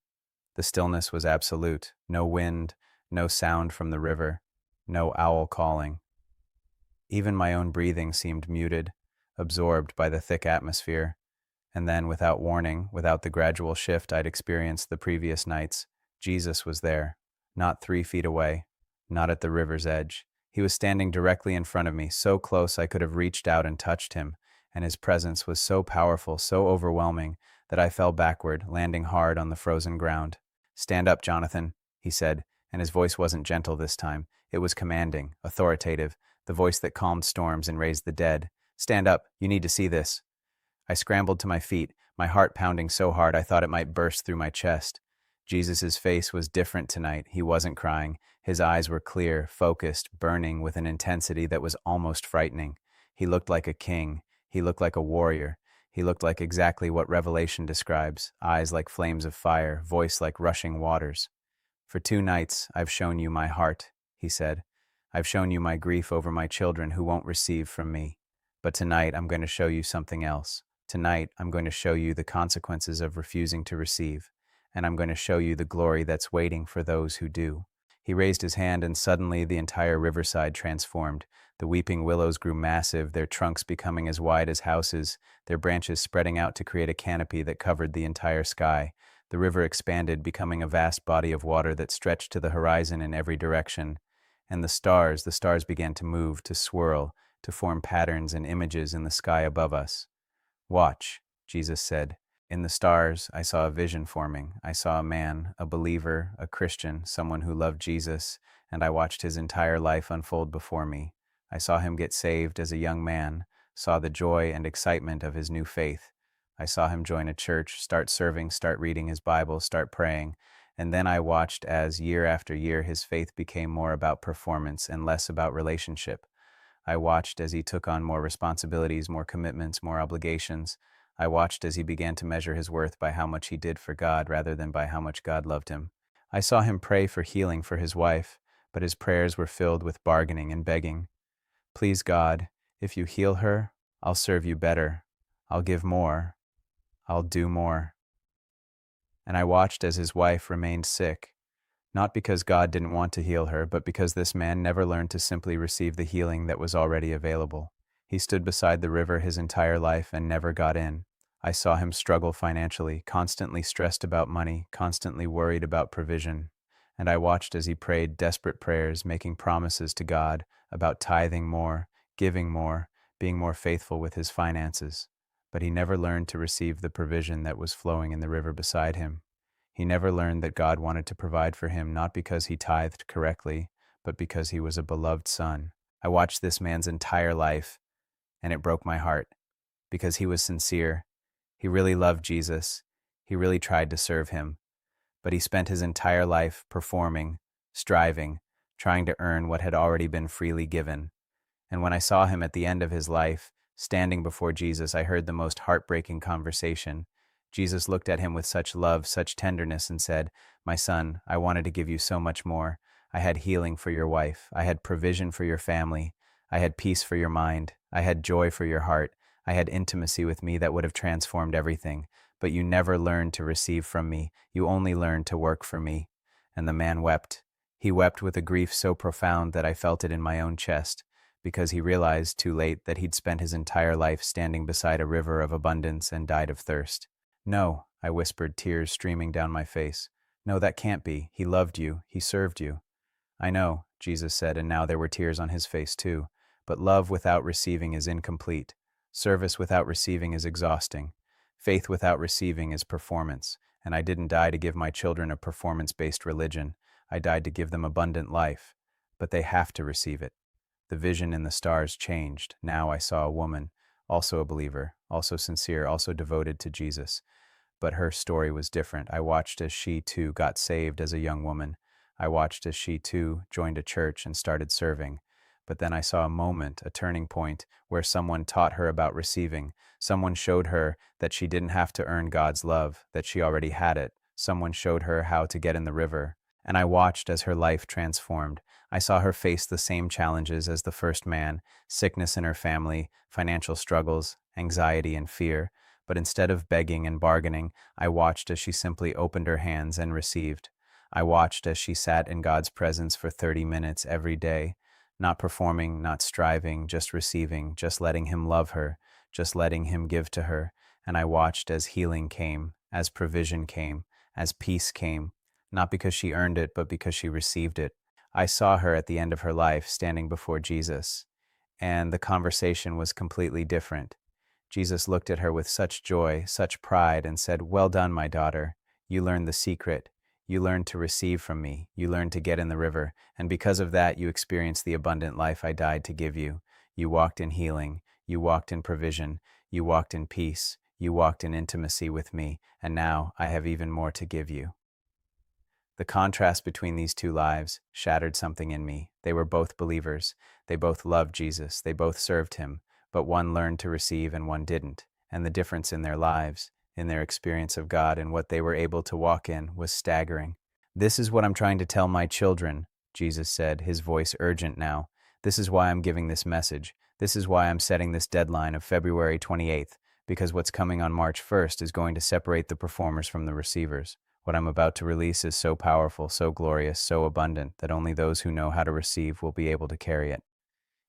The stillness was absolute. No wind, no sound from the river, no owl calling. Even my own breathing seemed muted, absorbed by the thick atmosphere. And then, without warning, without the gradual shift I'd experienced the previous nights, Jesus was there, not 3 feet away, not at the river's edge. He was standing directly in front of me, so close I could have reached out and touched him, and his presence was so powerful, so overwhelming, that I fell backward, landing hard on the frozen ground. "Stand up, Jonathan," he said, and his voice wasn't gentle this time. It was commanding, authoritative, the voice that calmed storms and raised the dead. "Stand up, you need to see this." I scrambled to my feet, my heart pounding so hard I thought it might burst through my chest. Jesus' face was different tonight. He wasn't crying. His eyes were clear, focused, burning with an intensity that was almost frightening. He looked like a king. He looked like a warrior. He looked like exactly what Revelation describes, eyes like flames of fire, voice like rushing waters. "For 2 nights, I've shown you my heart," he said. "I've shown you my grief over my children who won't receive from me. But tonight, I'm going to show you something else. Tonight, I'm going to show you the consequences of refusing to receive, and I'm going to show you the glory that's waiting for those who do." He raised his hand, and suddenly the entire riverside transformed. The weeping willows grew massive, their trunks becoming as wide as houses, their branches spreading out to create a canopy that covered the entire sky. The river expanded, becoming a vast body of water that stretched to the horizon in every direction. And the stars began to move, to swirl, to form patterns and images in the sky above us. "Watch," Jesus said. In the stars, I saw a vision forming. I saw a man, a believer, a Christian, someone who loved Jesus, and I watched his entire life unfold before me. I saw him get saved as a young man, saw the joy and excitement of his new faith. I saw him join a church, start serving, start reading his Bible, start praying, and then I watched as, year after year, his faith became more about performance and less about relationship. I watched as he took on more responsibilities, more commitments, more obligations. I watched as he began to measure his worth by how much he did for God rather than by how much God loved him. I saw him pray for healing for his wife, but his prayers were filled with bargaining and begging. "Please, God, if you heal her, I'll serve you better. I'll give more. I'll do more." And I watched as his wife remained sick, not because God didn't want to heal her, but because this man never learned to simply receive the healing that was already available. He stood beside the river his entire life and never got in. I saw him struggle financially, constantly stressed about money, constantly worried about provision. And I watched as he prayed desperate prayers, making promises to God about tithing more, giving more, being more faithful with his finances. But he never learned to receive the provision that was flowing in the river beside him. He never learned that God wanted to provide for him not because he tithed correctly, but because he was a beloved son. I watched this man's entire life, and it broke my heart, because he was sincere. He really loved Jesus. He really tried to serve him. But he spent his entire life performing, striving, trying to earn what had already been freely given. And when I saw him at the end of his life, standing before Jesus, I heard the most heartbreaking conversation. Jesus looked at him with such love, such tenderness, and said, "My son, I wanted to give you so much more. I had healing for your wife. I had provision for your family. I had peace for your mind. I had joy for your heart. I had intimacy with me that would have transformed everything. But you never learned to receive from me. You only learned to work for me." And the man wept. He wept with a grief so profound that I felt it in my own chest, because he realized too late that he'd spent his entire life standing beside a river of abundance and died of thirst. "No," I whispered, tears streaming down my face. "No, that can't be. He loved you. He served you." "I know," Jesus said, and now there were tears on his face too. "But love without receiving is incomplete. Service without receiving is exhausting. Faith without receiving is performance. And I didn't die to give my children a performance-based religion. I died to give them abundant life. But they have to receive it." The vision in the stars changed. Now I saw a woman, also a believer, also sincere, also devoted to Jesus. But her story was different. I watched as she too got saved as a young woman. I watched as she too joined a church and started serving. But then I saw a moment, a turning point, where someone taught her about receiving. Someone showed her that she didn't have to earn God's love, that she already had it. Someone showed her how to get in the river. And I watched as her life transformed. I saw her face the same challenges as the first man: sickness in her family, financial struggles, anxiety and fear. But instead of begging and bargaining, I watched as she simply opened her hands and received. I watched as she sat in God's presence for 30 minutes every day, not performing, not striving, just receiving, just letting Him love her, just letting Him give to her. And I watched as healing came, as provision came, as peace came, not because she earned it, but because she received it. I saw her at the end of her life standing before Jesus, and the conversation was completely different. Jesus looked at her with such joy, such pride, and said, "Well done, my daughter. You learned the secret. You learned to receive from me. You learned to get in the river. And because of that, you experienced the abundant life I died to give you. You walked in healing. You walked in provision. You walked in peace. You walked in intimacy with me. And now I have even more to give you." The contrast between these two lives shattered something in me. They were both believers. They both loved Jesus. They both served Him. But one learned to receive and one didn't. And the difference in their lives, in their experience of God and what they were able to walk in, was staggering. "This is what I'm trying to tell my children," Jesus said, his voice urgent now. "This is why I'm giving this message. This is why I'm setting this deadline of February 28th, because what's coming on March 1st is going to separate the performers from the receivers. What I'm about to release is so powerful, so glorious, so abundant, that only those who know how to receive will be able to carry it."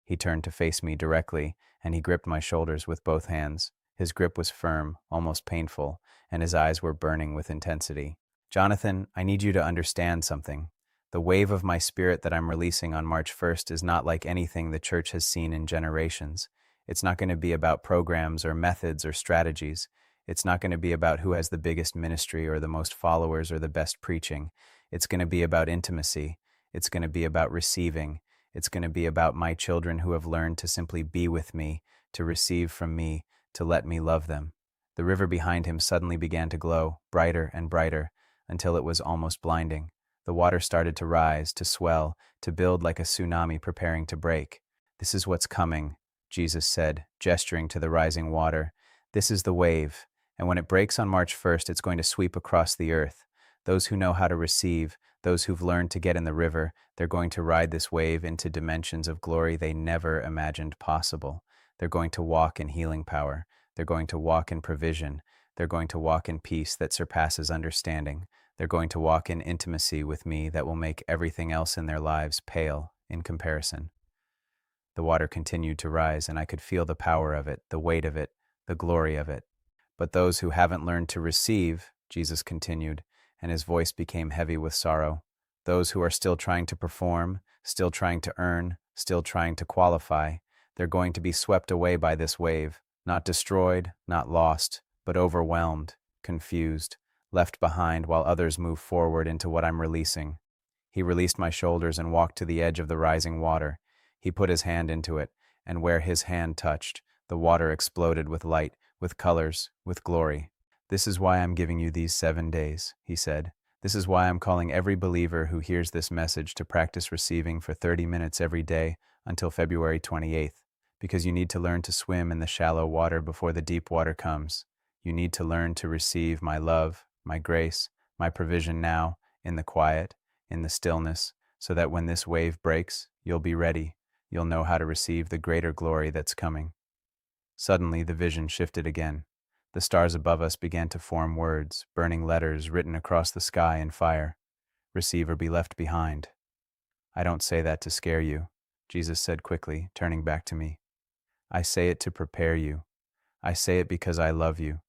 He turned to face me directly, and he gripped my shoulders with both hands. His grip was firm, almost painful, and his eyes were burning with intensity. "Jonathan, I need you to understand something. The wave of my spirit that I'm releasing on March 1st is not like anything the church has seen in generations. It's not going to be about programs or methods or strategies. It's not going to be about who has the biggest ministry or the most followers or the best preaching. It's going to be about intimacy. It's going to be about receiving. It's going to be about my children who have learned to simply be with me, to receive from me, to let me love them." The river behind him suddenly began to glow, brighter and brighter, until it was almost blinding. The water started to rise, to swell, to build like a tsunami preparing to break. "This is what's coming," Jesus said, gesturing to the rising water. "This is the wave. And when it breaks on March 1st, it's going to sweep across the earth. Those who know how to receive, those who've learned to get in the river, they're going to ride this wave into dimensions of glory they never imagined possible. They're going to walk in healing power. They're going to walk in provision. They're going to walk in peace that surpasses understanding. They're going to walk in intimacy with me that will make everything else in their lives pale in comparison." The water continued to rise, and I could feel the power of it, the weight of it, the glory of it. "But those who haven't learned to receive," Jesus continued, and his voice became heavy with sorrow, "those who are still trying to perform, still trying to earn, still trying to qualify, they're going to be swept away by this wave, not destroyed, not lost, but overwhelmed, confused, left behind while others move forward into what I'm releasing." He released my shoulders and walked to the edge of the rising water. He put his hand into it, and where his hand touched, the water exploded with light, with colors, with glory. "This is why I'm giving you these 7 days," he said. "This is why I'm calling every believer who hears this message to practice receiving for 30 minutes every day until February 28th, because you need to learn to swim in the shallow water before the deep water comes. You need to learn to receive my love, my grace, my provision now, in the quiet, in the stillness, so that when this wave breaks, you'll be ready. You'll know how to receive the greater glory that's coming." Suddenly, the vision shifted again. The stars above us began to form words, burning letters written across the sky in fire. Receive or be left behind. I don't say that to scare you, Jesus said quickly, turning back to me. I say it to prepare you. I say it because I love you.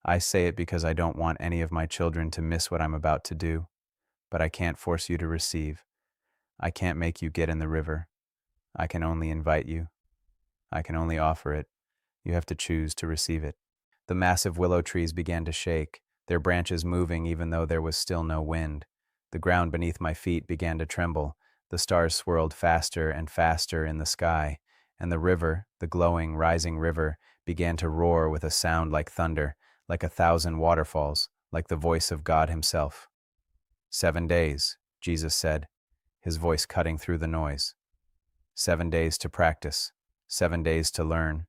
I say it because I don't want any of my children to miss what I'm about to do. But I can't force you to receive. I can't make you get in the river. I can only invite you. I can only offer it. You have to choose to receive it. The massive willow trees began to shake, their branches moving even though there was still no wind. The ground beneath my feet began to tremble. The stars swirled faster and faster in the sky, and the river, the glowing, rising river, began to roar with a sound like thunder, like 1,000 waterfalls, like the voice of God himself. 7 days, Jesus said, his voice cutting through the noise. 7 days to practice, 7 days to learn,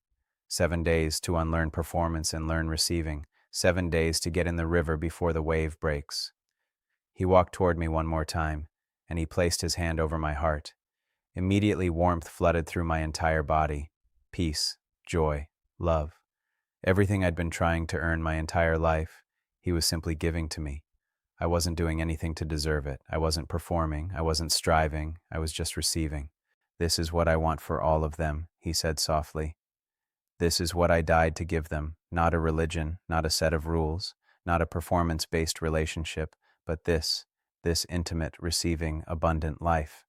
7 days to unlearn performance and learn receiving, 7 days to get in the river before the wave breaks. He walked toward me one more time, and he placed his hand over my heart. Immediately warmth flooded through my entire body. Peace, joy, love. Everything I'd been trying to earn my entire life, he was simply giving to me. I wasn't doing anything to deserve it. I wasn't performing. I wasn't striving. I was just receiving. This is what I want for all of them, he said softly. This is what I died to give them, not a religion, not a set of rules, not a performance-based relationship, but this intimate, receiving, abundant life.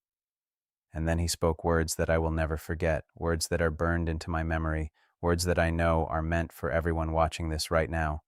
And then he spoke words that I will never forget, words that are burned into my memory, words that I know are meant for everyone watching this right now.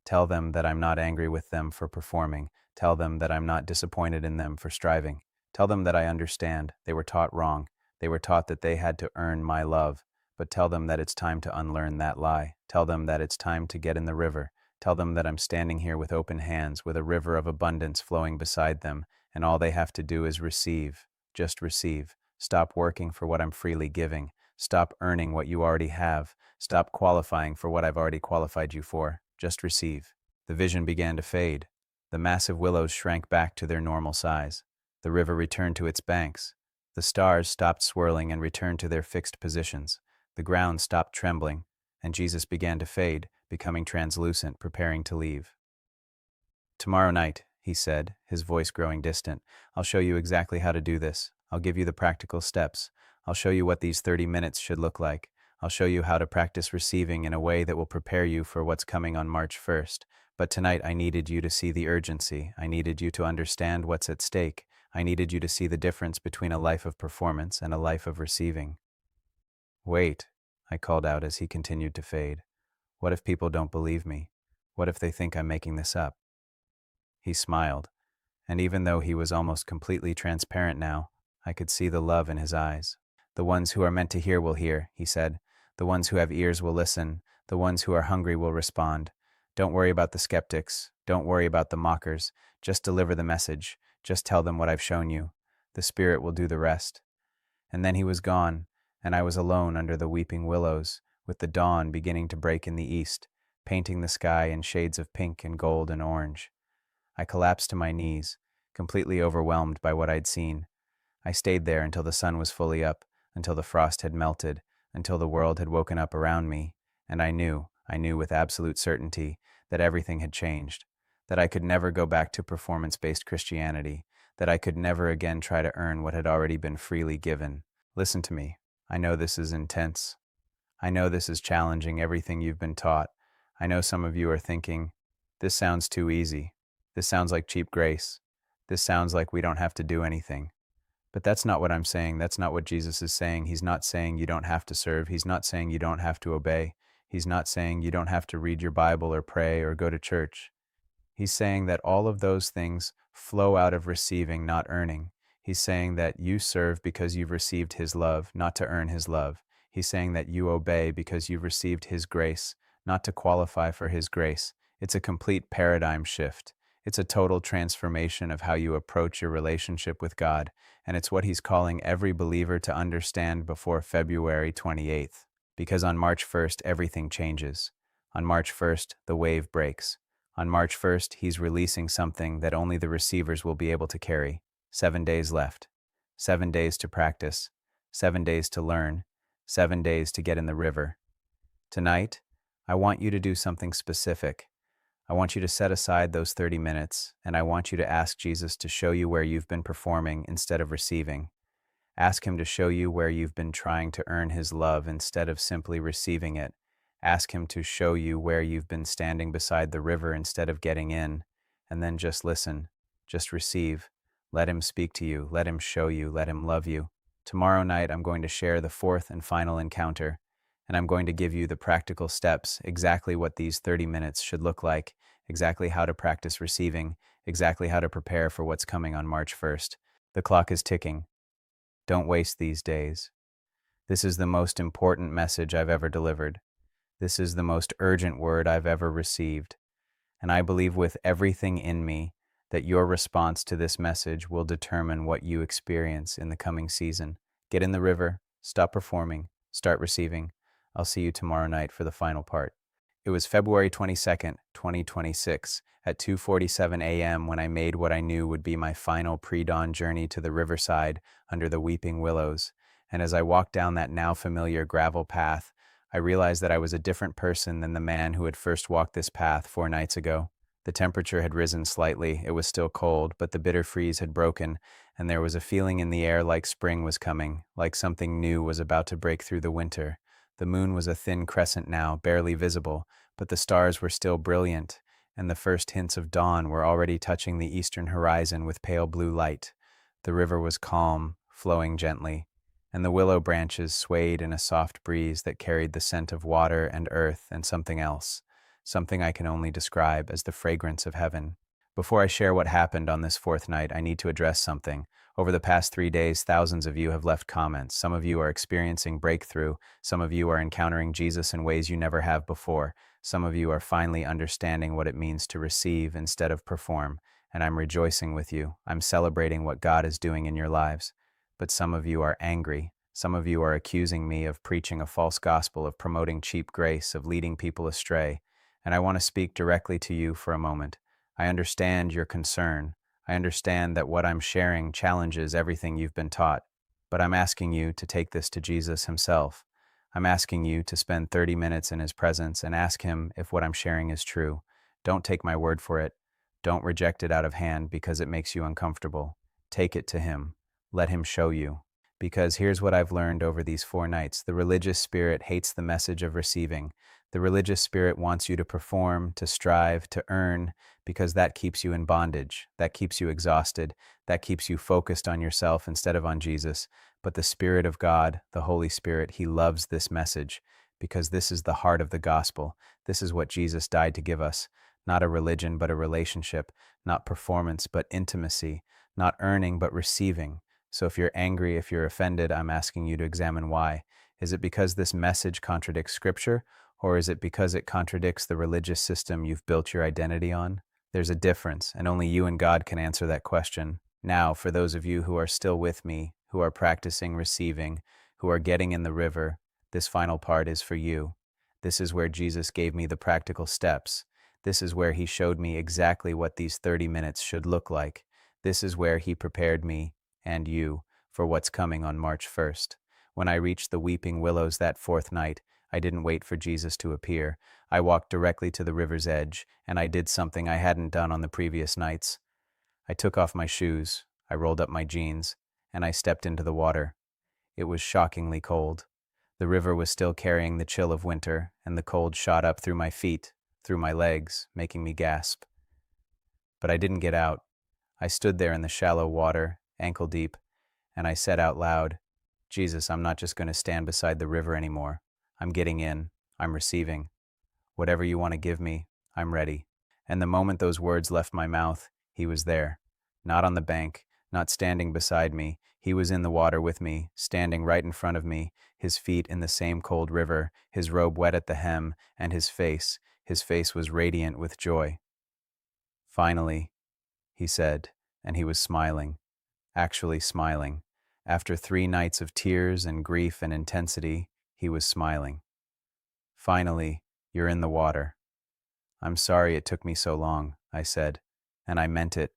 Tell them that I'm not angry with them for performing. Tell them that I'm not disappointed in them for striving. Tell them that I understand. They were taught wrong. They were taught that they had to earn my love. But tell them that it's time to unlearn that lie. Tell them that it's time to get in the river. Tell them that I'm standing here with open hands, with a river of abundance flowing beside them, and all they have to do is receive. Just receive. Stop working for what I'm freely giving. Stop earning what you already have. Stop qualifying for what I've already qualified you for. Just receive. The vision began to fade. The massive willows shrank back to their normal size. The river returned to its banks. The stars stopped swirling and returned to their fixed positions. The ground stopped trembling, and Jesus began to fade, becoming translucent, preparing to leave. Tomorrow night, he said, his voice growing distant, I'll show you exactly how to do this. I'll give you the practical steps. I'll show you what these 30 minutes should look like. I'll show you how to practice receiving in a way that will prepare you for what's coming on March 1st. But tonight I needed you to see the urgency. I needed you to understand what's at stake. I needed you to see the difference between a life of performance and a life of receiving. Wait, I called out as he continued to fade. What if people don't believe me? What if they think I'm making this up? He smiled, and even though he was almost completely transparent now, I could see the love in his eyes. The ones who are meant to hear will hear, he said. The ones who have ears will listen. The ones who are hungry will respond. Don't worry about the skeptics. Don't worry about the mockers. Just deliver the message. Just tell them what I've shown you. The Spirit will do the rest. And then he was gone, and I was alone under the weeping willows, with the dawn beginning to break in the east, painting the sky in shades of pink and gold and orange. I collapsed to my knees, completely overwhelmed by what I'd seen. I stayed there until the sun was fully up, until the frost had melted, until the world had woken up around me, and I knew with absolute certainty that everything had changed, that I could never go back to performance-based Christianity, that I could never again try to earn what had already been freely given. Listen to me. I know this is intense. I know this is challenging everything you've been taught. I know some of you are thinking, this sounds too easy. This sounds like cheap grace. This sounds like we don't have to do anything. But that's not what I'm saying. That's not what Jesus is saying. He's not saying you don't have to serve. He's not saying you don't have to obey. He's not saying you don't have to read your Bible or pray or go to church. He's saying that all of those things flow out of receiving, not earning. He's saying that you serve because you've received his love, not to earn his love. He's saying that you obey because you've received his grace, not to qualify for his grace. It's a complete paradigm shift. It's a total transformation of how you approach your relationship with God, and it's what he's calling every believer to understand before February 28th. Because on March 1st, everything changes. On March 1st, the wave breaks. On March 1st, he's releasing something that only the receivers will be able to carry. 7 days left. 7 days to practice. 7 days to learn. 7 days to get in the river. Tonight, I want you to do something specific. I want you to set aside those 30 minutes, and I want you to ask Jesus to show you where you've been performing instead of receiving. Ask Him to show you where you've been trying to earn His love instead of simply receiving it. Ask Him to show you where you've been standing beside the river instead of getting in. And then just listen, just receive. Let Him speak to you, let Him show you, let Him love you. Tomorrow night, I'm going to share the fourth and final encounter, and I'm going to give you the practical steps, exactly what these 30 minutes should look like, exactly how to practice receiving, exactly how to prepare for what's coming on March 1st. The clock is ticking. Don't waste these days. This is the most important message I've ever delivered. This is the most urgent word I've ever received. And I believe with everything in me that your response to this message will determine what you experience in the coming season. Get in the river, stop performing, start receiving. I'll see you tomorrow night for the final part. It was February 22nd, 2026, at 2:47 a.m. when I made what I knew would be my final pre-dawn journey to the riverside under the weeping willows. And as I walked down that now familiar gravel path, I realized that I was a different person than the man who had first walked this path 4 nights ago. The temperature had risen slightly, it was still cold, but the bitter freeze had broken, and there was a feeling in the air like spring was coming, like something new was about to break through the winter. The moon was a thin crescent now, barely visible, but the stars were still brilliant, and the first hints of dawn were already touching the eastern horizon with pale blue light. The river was calm, flowing gently, and the willow branches swayed in a soft breeze that carried the scent of water and earth and something else, something I can only describe as the fragrance of heaven. Before I share what happened on this fourth night, I need to address something. Over the past 3 days, thousands of you have left comments. Some of you are experiencing breakthrough. Some of you are encountering Jesus in ways you never have before. Some of you are finally understanding what it means to receive instead of perform. And I'm rejoicing with you. I'm celebrating what God is doing in your lives. But some of you are angry. Some of you are accusing me of preaching a false gospel, of promoting cheap grace, of leading people astray. And I want to speak directly to you for a moment. I understand your concern. I understand that what I'm sharing challenges everything you've been taught. But I'm asking you to take this to Jesus Himself. I'm asking you to spend 30 minutes in His presence and ask Him if what I'm sharing is true. Don't take my word for it. Don't reject it out of hand because it makes you uncomfortable. Take it to Him. Let Him show you. Because here's what I've learned over these 4 nights. The religious spirit hates the message of receiving. The religious spirit wants you to perform, to strive, to earn, because that keeps you in bondage. That keeps you exhausted. That keeps you focused on yourself instead of on Jesus. But the Spirit of God, the Holy Spirit, He loves this message because this is the heart of the gospel. This is what Jesus died to give us. Not a religion, but a relationship. Not performance, but intimacy. Not earning, but receiving. So if you're angry, if you're offended, I'm asking you to examine why. Is it because this message contradicts Scripture, or is it because it contradicts the religious system you've built your identity on? There's a difference, and only you and God can answer that question. Now, for those of you who are still with me, who are practicing receiving, who are getting in the river, this final part is for you. This is where Jesus gave me the practical steps. This is where He showed me exactly what these 30 minutes should look like. This is where He prepared me and you for what's coming on March 1st. When I reached the weeping willows that fourth night, I didn't wait for Jesus to appear. I walked directly to the river's edge, and I did something I hadn't done on the previous nights. I took off my shoes, I rolled up my jeans, and I stepped into the water. It was shockingly cold. The river was still carrying the chill of winter, and the cold shot up through my feet, through my legs, making me gasp. But I didn't get out. I stood there in the shallow water, ankle deep, and I said out loud, Jesus, I'm not just going to stand beside the river anymore. I'm getting in. I'm receiving. Whatever you want to give me, I'm ready. And the moment those words left my mouth, He was there. Not on the bank, not standing beside me. He was in the water with me, standing right in front of me, His feet in the same cold river, His robe wet at the hem, and His face was radiant with joy. Finally, He said, and He was smiling. Actually smiling. After 3 nights of tears and grief and intensity, He was smiling. Finally, you're in the water. I'm sorry it took me so long, I said, and I meant it.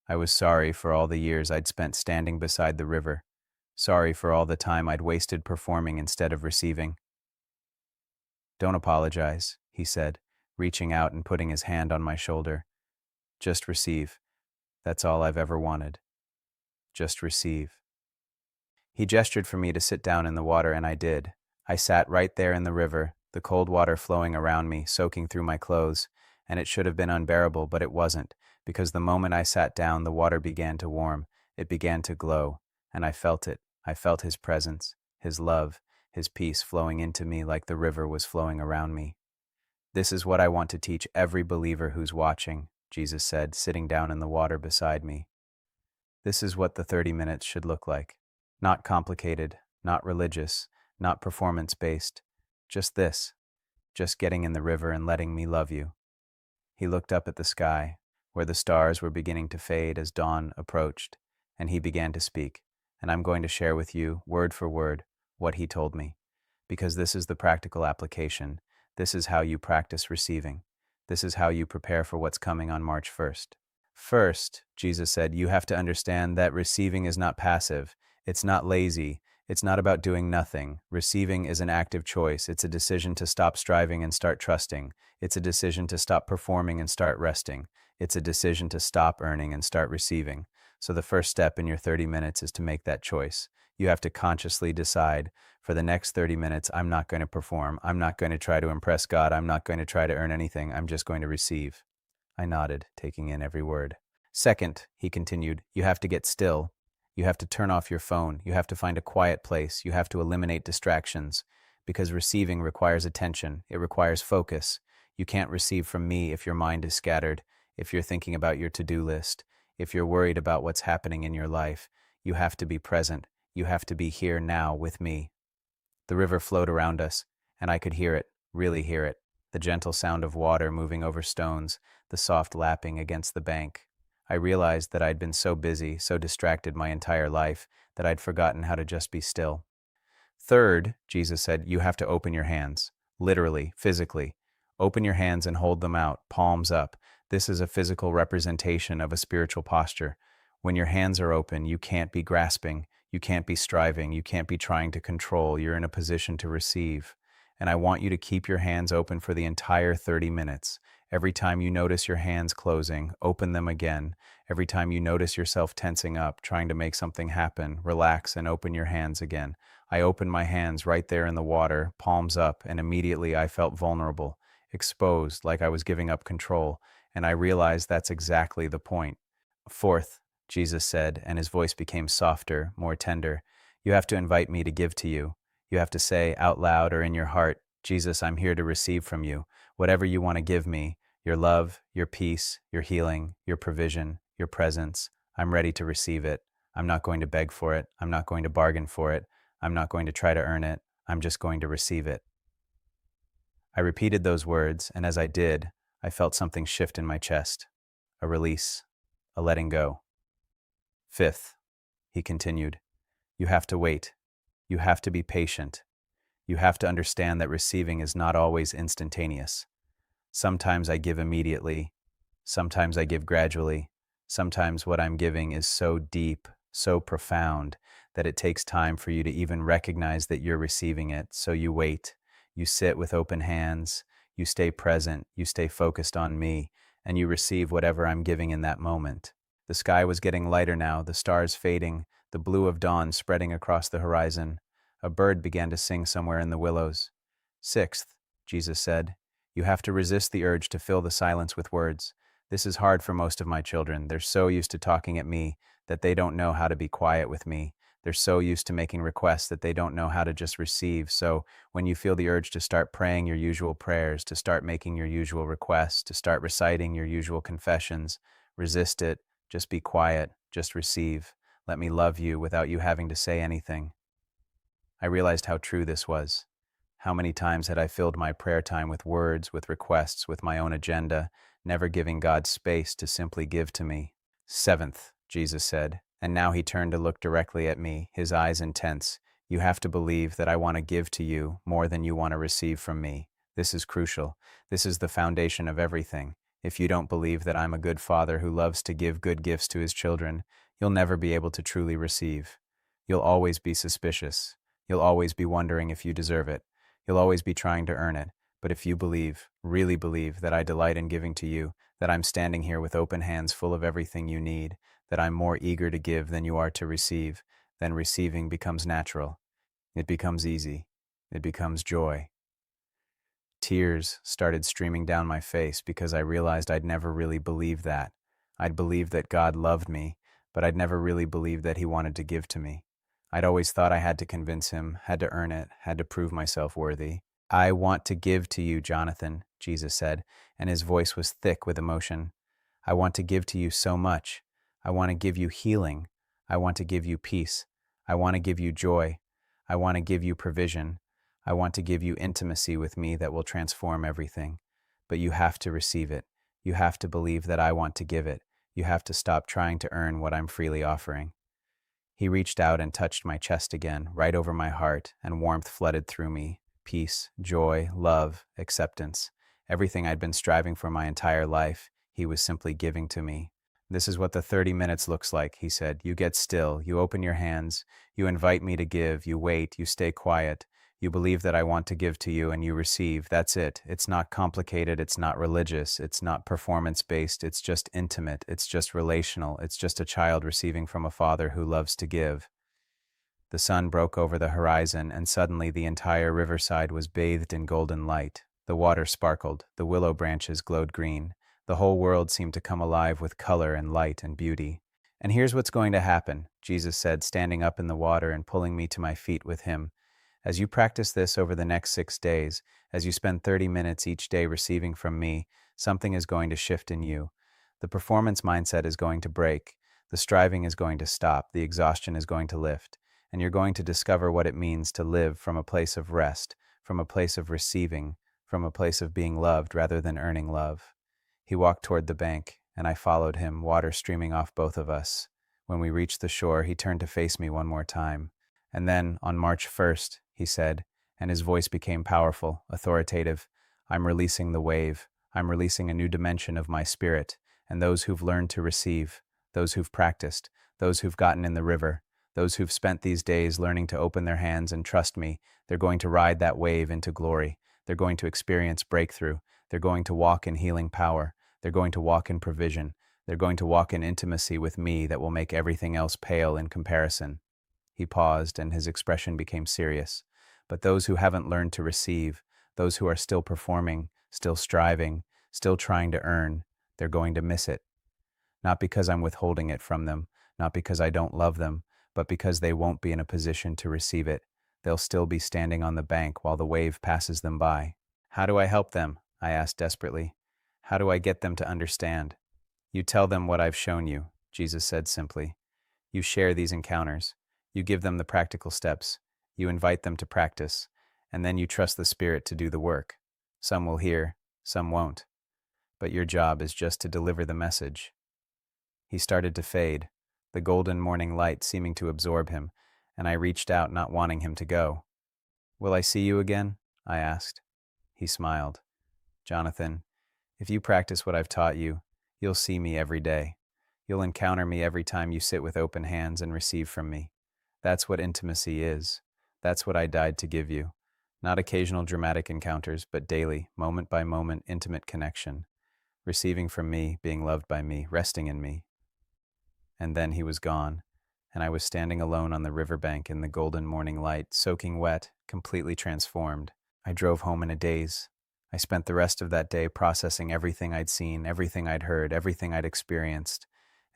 I was sorry for all the years I'd spent standing beside the river, sorry for all the time I'd wasted performing instead of receiving. Don't apologize, he said, reaching out and putting his hand on my shoulder. Just receive. That's all I've ever wanted. Just receive. He gestured for me to sit down in the water, and I did. I sat right there in the river, the cold water flowing around me, soaking through my clothes, and it should have been unbearable, but it wasn't, because the moment I sat down, the water began to warm, it began to glow, and I felt it. I felt his presence, his love, his peace flowing into me like the river was flowing around me. This is what I want to teach every believer who's watching, Jesus said, sitting down in the water beside me. This is what the 30 minutes should look like. Not complicated, not religious, not performance-based. Just this. Just getting in the river and letting me love you. He looked up at the sky, where the stars were beginning to fade as dawn approached, and he began to speak. And I'm going to share with you, word for word, what he told me. Because this is the practical application. This is how you practice receiving. This is how you prepare for what's coming on March 1st. First, Jesus said, you have to understand that receiving is not passive. It's not lazy. It's not about doing nothing. Receiving is an active choice. It's a decision to stop striving and start trusting. It's a decision to stop performing and start resting. It's a decision to stop earning and start receiving. So the first step in your 30 minutes is to make that choice. You have to consciously decide, for the next 30 minutes, I'm not going to perform. I'm not going to try to impress God. I'm not going to try to earn anything. I'm just going to receive. I nodded, taking in every word. Second, he continued, you have to get still. You have to turn off your phone. You have to find a quiet place. You have to eliminate distractions, because receiving requires attention. It requires focus. You can't receive from me if your mind is scattered, if you're thinking about your to-do list, if you're worried about what's happening in your life. You have to be present. You have to be here now with me. The river flowed around us, and I could hear it, really hear it. The gentle sound of water moving over stones, the soft lapping against the bank. I realized that I'd been so busy, so distracted my entire life, that I'd forgotten how to just be still. Third, Jesus said, you have to open your hands. Literally, physically. Open your hands and hold them out, palms up. This is a physical representation of a spiritual posture. When your hands are open, you can't be grasping, you can't be striving, you can't be trying to control. You're in a position to receive. And I want you to keep your hands open for the entire 30 minutes. Every time you notice your hands closing, open them again. Every time you notice yourself tensing up, trying to make something happen, relax and open your hands again. I opened my hands right there in the water, palms up, and immediately I felt vulnerable, exposed, like I was giving up control, and I realized that's exactly the point. Fourth, Jesus said, and his voice became softer, more tender, you have to invite me to give to you. You have to say out loud or in your heart, Jesus, I'm here to receive from you. Whatever you want to give me, your love, your peace, your healing, your provision, your presence, I'm ready to receive it. I'm not going to beg for it. I'm not going to bargain for it. I'm not going to try to earn it. I'm just going to receive it. I repeated those words, and as I did, I felt something shift in my chest. A release, a letting go. Fifth, he continued, you have to wait. You have to be patient. You have to understand that receiving is not always instantaneous. Sometimes I give immediately. Sometimes I give gradually. Sometimes what I'm giving is so deep, so profound, that it takes time for you to even recognize that you're receiving it. So you wait. You sit with open hands. You stay present. You stay focused on me, and you receive whatever I'm giving in that moment. The sky was getting lighter now, the stars fading, the blue of dawn spreading across the horizon. A bird began to sing somewhere in the willows. Sixth, Jesus said, you have to resist the urge to fill the silence with words. This is hard for most of my children. They're so used to talking at me that they don't know how to be quiet with me. They're so used to making requests that they don't know how to just receive. So when you feel the urge to start praying your usual prayers, to start making your usual requests, to start reciting your usual confessions, resist it. Just be quiet. Just receive. Let me love you without you having to say anything. I realized how true this was. How many times had I filled my prayer time with words, with requests, with my own agenda, never giving God space to simply give to me? Seventh, Jesus said, and now he turned to look directly at me, his eyes intense. You have to believe that I want to give to you more than you want to receive from me. This is crucial. This is the foundation of everything. If you don't believe that I'm a good father who loves to give good gifts to his children, you'll never be able to truly receive. You'll always be suspicious. You'll always be wondering if you deserve it. You'll always be trying to earn it. But if you believe, really believe, that I delight in giving to you, that I'm standing here with open hands full of everything you need, that I'm more eager to give than you are to receive, then receiving becomes natural. It becomes easy. It becomes joy. Tears started streaming down my face because I realized I'd never really believed that. I'd believed that God loved me, but I'd never really believed that He wanted to give to me. I'd always thought I had to convince Him, had to earn it, had to prove myself worthy. I want to give to you, Jonathan, Jesus said, and His voice was thick with emotion. I want to give to you so much. I want to give you healing. I want to give you peace. I want to give you joy. I want to give you provision. I want to give you intimacy with me that will transform everything. But you have to receive it. You have to believe that I want to give it. You have to stop trying to earn what I'm freely offering. He reached out and touched my chest again, right over my heart, and warmth flooded through me. Peace, joy, love, acceptance. Everything I'd been striving for my entire life, He was simply giving to me. This is what the 30 minutes looks like, He said. You get still, you open your hands, you invite me to give, you wait, you stay quiet. You believe that I want to give to you and you receive. That's it. It's not complicated. It's not religious. It's not performance-based. It's just intimate. It's just relational. It's just a child receiving from a father who loves to give. The sun broke over the horizon, and suddenly the entire riverside was bathed in golden light. The water sparkled. The willow branches glowed green. The whole world seemed to come alive with color and light and beauty. And here's what's going to happen, Jesus said, standing up in the water and pulling me to my feet with Him. As you practice this over the next 6 days, as you spend 30 minutes each day receiving from me, something is going to shift in you. The performance mindset is going to break. The striving is going to stop. The exhaustion is going to lift. And you're going to discover what it means to live from a place of rest, from a place of receiving, from a place of being loved rather than earning love. He walked toward the bank, and I followed him, water streaming off both of us. When we reached the shore, he turned to face me one more time. And then, on March 1st, he said, and his voice became powerful, authoritative, I'm releasing the wave. I'm releasing a new dimension of my spirit, and those who've learned to receive, those who've practiced, those who've gotten in the river, those who've spent these days learning to open their hands and trust me, they're going to ride that wave into glory. They're going to experience breakthrough. They're going to walk in healing power. They're going to walk in provision. They're going to walk in intimacy with me that will make everything else pale in comparison. He paused, and his expression became serious. But those who haven't learned to receive, those who are still performing, still striving, still trying to earn, they're going to miss it. Not because I'm withholding it from them, not because I don't love them, but because they won't be in a position to receive it. They'll still be standing on the bank while the wave passes them by. How do I help them? I asked desperately. How do I get them to understand? You tell them what I've shown you, Jesus said simply. You share these encounters. You give them the practical steps. You invite them to practice, and then you trust the Spirit to do the work. Some will hear, some won't. But your job is just to deliver the message. He started to fade, the golden morning light seeming to absorb him, and I reached out, not wanting him to go. Will I see you again? I asked. He smiled. Jonathan, if you practice what I've taught you, you'll see me every day. You'll encounter me every time you sit with open hands and receive from me. That's what intimacy is. That's what I died to give you. Not occasional dramatic encounters, but daily, moment by moment, intimate connection. Receiving from me, being loved by me, resting in me. And then he was gone, and I was standing alone on the riverbank in the golden morning light, soaking wet, completely transformed. I drove home in a daze. I spent the rest of that day processing everything I'd seen, everything I'd heard, everything I'd experienced.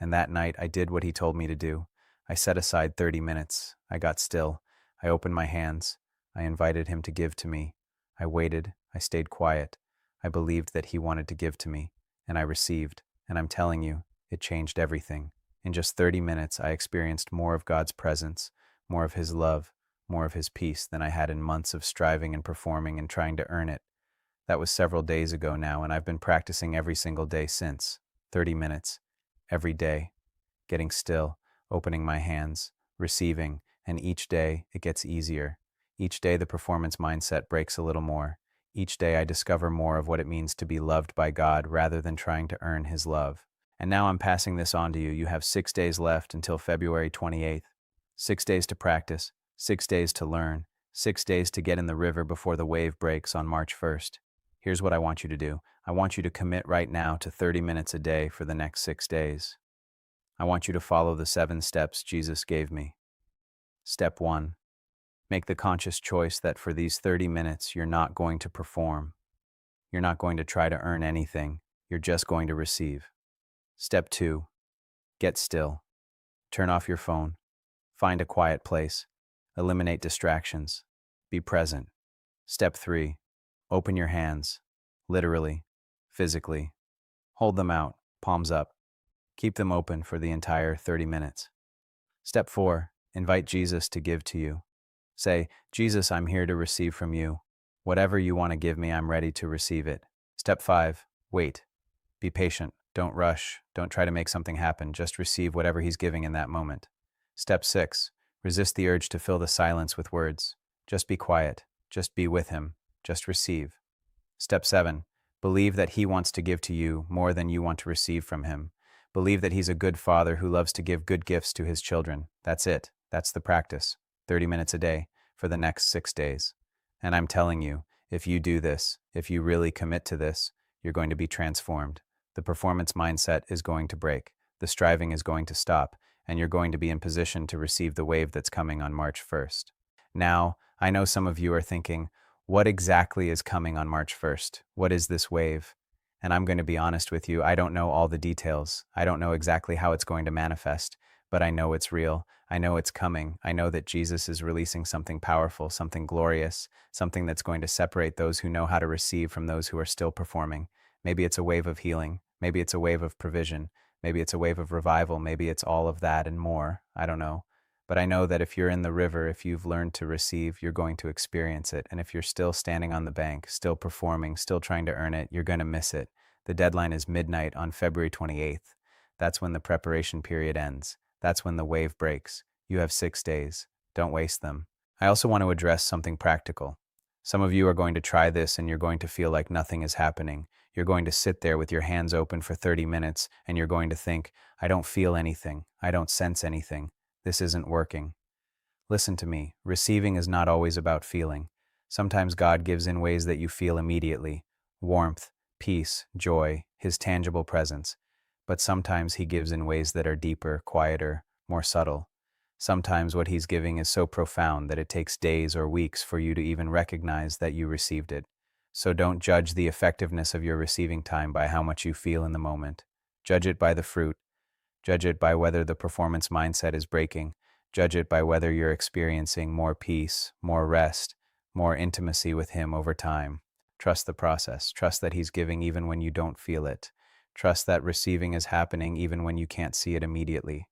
And that night, I did what he told me to do. I set aside 30 minutes. I got still. I opened my hands. I invited him to give to me. I waited. I stayed quiet. I believed that he wanted to give to me, and I received. And I'm telling you, it changed everything. In just 30 minutes, I experienced more of God's presence, more of His love, more of His peace than I had in months of striving and performing and trying to earn it. That was several days ago now, and I've been practicing every single day since. 30 minutes. Every day. Getting still, opening my hands, receiving, and each day it gets easier. Each day the performance mindset breaks a little more. Each day I discover more of what it means to be loved by God rather than trying to earn His love. And now I'm passing this on to you. You have 6 days left until February 28th. 6 days to practice, 6 days to learn, 6 days to get in the river before the wave breaks on March 1st. Here's what I want you to do. I want you to commit right now to 30 minutes a day for the next 6 days. I want you to follow the 7 steps Jesus gave me. Step 1. Make the conscious choice that for these 30 minutes, you're not going to perform. You're not going to try to earn anything. You're just going to receive. Step 2. Get still. Turn off your phone. Find a quiet place. Eliminate distractions. Be present. Step 3. Open your hands. Literally. Physically. Hold them out, palms up. Keep them open for the entire 30 minutes. Step 4. Invite Jesus to give to you. Say, Jesus, I'm here to receive from you. Whatever you want to give me, I'm ready to receive it. Step 5. Wait. Be patient. Don't rush. Don't try to make something happen. Just receive whatever he's giving in that moment. Step 6. Resist the urge to fill the silence with words. Just be quiet. Just be with him. Just receive. Step 7. Believe that he wants to give to you more than you want to receive from him. Believe that he's a good father who loves to give good gifts to his children. That's it. That's the practice. 30 minutes a day for the next 6 days. And I'm telling you, if you do this, if you really commit to this, you're going to be transformed. The performance mindset is going to break. The striving is going to stop, and you're going to be in position to receive the wave that's coming on March 1st. Now, I know some of you are thinking, what exactly is coming on March 1st? What is this wave? And I'm going to be honest with you, I don't know all the details. I don't know exactly how it's going to manifest, but I know it's real. I know it's coming. I know that Jesus is releasing something powerful, something glorious, something that's going to separate those who know how to receive from those who are still performing. Maybe it's a wave of healing. Maybe it's a wave of provision. Maybe it's a wave of revival. Maybe it's all of that and more. I don't know. But I know that if you're in the river, if you've learned to receive, you're going to experience it. And if you're still standing on the bank, still performing, still trying to earn it, you're going to miss it. The deadline is midnight on February 28th. That's when the preparation period ends. That's when the wave breaks. You have 6 days. Don't waste them. I also want to address something practical. Some of you are going to try this and you're going to feel like nothing is happening. You're going to sit there with your hands open for 30 minutes and you're going to think, I don't feel anything. I don't sense anything. This isn't working. Listen to me. Receiving is not always about feeling. Sometimes God gives in ways that you feel immediately. Warmth, peace, joy, his tangible presence. But sometimes he gives in ways that are deeper, quieter, more subtle. Sometimes what he's giving is so profound that it takes days or weeks for you to even recognize that you received it. So don't judge the effectiveness of your receiving time by how much you feel in the moment. Judge it by the fruit. Judge it by whether the performance mindset is breaking. Judge it by whether you're experiencing more peace, more rest, more intimacy with him over time. Trust the process. Trust that he's giving even when you don't feel it. Trust that receiving is happening even when you can't see it immediately.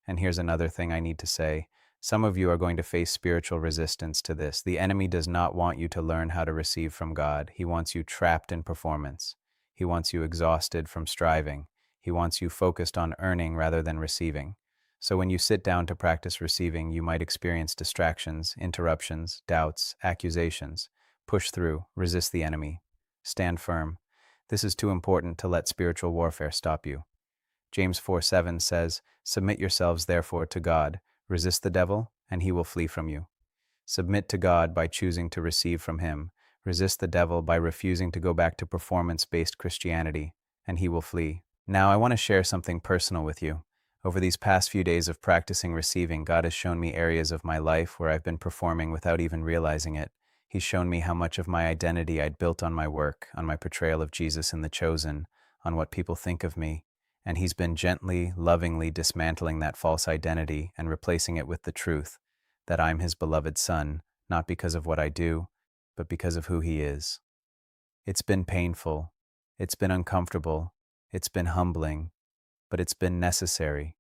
And here's another thing I need to say. Some of you are going to face spiritual resistance to this. The enemy does not want you to learn how to receive from God. He wants you trapped in performance. He wants you exhausted from striving. He wants you focused on earning rather than receiving. So when you sit down to practice receiving, you might experience distractions, interruptions, doubts, accusations. Push through, resist the enemy. Stand firm. This is too important to let spiritual warfare stop you. James 4:7 says, Submit yourselves therefore to God. Resist the devil, and he will flee from you. Submit to God by choosing to receive from him. Resist the devil by refusing to go back to performance-based Christianity, and he will flee. Now, I want to share something personal with you. Over these past few days of practicing receiving, God has shown me areas of my life where I've been performing without even realizing it. He's shown me how much of my identity I'd built on my work, on my portrayal of Jesus in The Chosen, on what people think of me. And he's been gently, lovingly dismantling that false identity and replacing it with the truth that I'm his beloved son, not because of what I do, but because of who he is. It's been painful. It's been uncomfortable. It's been humbling. But it's been necessary,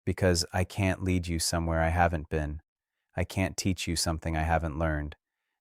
because I can't lead you somewhere I haven't been. I can't teach you something I haven't learned.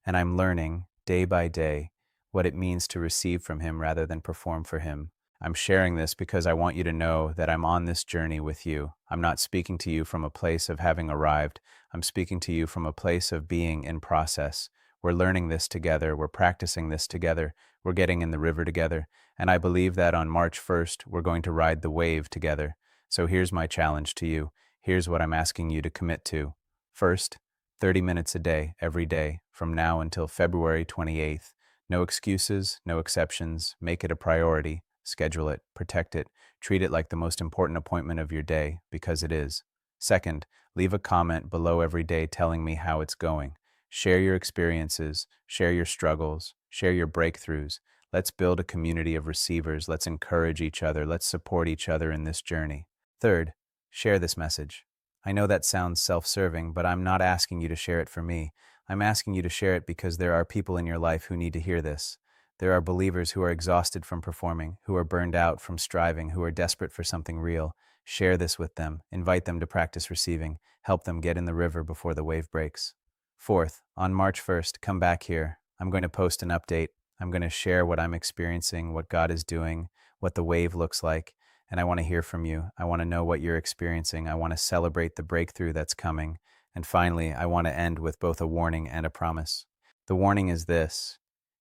And I'm learning, day by day, what it means to receive from him rather than perform for him. I'm sharing this because I want you to know that I'm on this journey with you. I'm not speaking to you from a place of having arrived. I'm speaking to you from a place of being in process. We're learning this together. We're practicing this together. We're getting in the river together. And I believe that on March 1st, we're going to ride the wave together. So here's my challenge to you. Here's what I'm asking you to commit to. First, 30 minutes a day, every day, from now until February 28th. No excuses, no exceptions. Make it a priority. Schedule it, protect it, treat it like the most important appointment of your day, because it is. Second, leave a comment below every day telling me how it's going. Share your experiences, share your struggles, share your breakthroughs. Let's build a community of receivers. Let's encourage each other. Let's support each other in this journey. Third, share this message. I know that sounds self-serving, but I'm not asking you to share it for me. I'm asking you to share it because there are people in your life who need to hear this. There are believers who are exhausted from performing, who are burned out from striving, who are desperate for something real. Share this with them. Invite them to practice receiving. Help them get in the river before the wave breaks. Fourth, on March 1st, come back here. I'm going to post an update. I'm going to share what I'm experiencing, what God is doing, what the wave looks like, and I want to hear from you. I want to know what you're experiencing. I want to celebrate the breakthrough that's coming. And finally, I want to end with both a warning and a promise. The warning is this: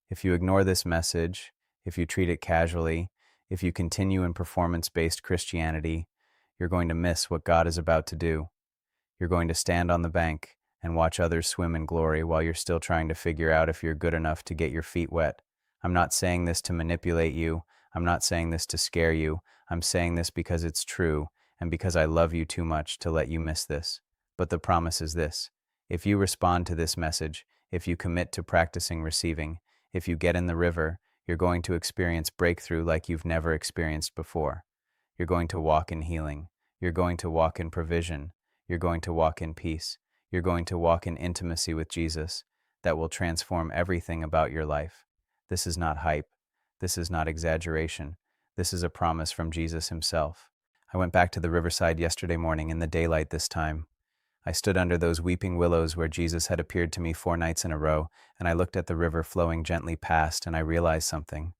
if you ignore this message, if you treat it casually, if you continue in performance-based Christianity, you're going to miss what God is about to do. You're going to stand on the bank and watch others swim in glory while you're still trying to figure out if you're good enough to get your feet wet. I'm not saying this to manipulate you. I'm not saying this to scare you. I'm saying this because it's true and because I love you too much to let you miss this. But the promise is this: if you respond to this message, if you commit to practicing receiving, if you get in the river, you're going to experience breakthrough like you've never experienced before. You're going to walk in healing. You're going to walk in provision. You're going to walk in peace. You're going to walk in intimacy with Jesus that will transform everything about your life. This is not hype. This is not exaggeration. This is a promise from Jesus himself. I went back to the riverside yesterday morning in the daylight this time. I stood under those weeping willows where Jesus had appeared to me 4 nights in a row, and I looked at the river flowing gently past, and I realized something.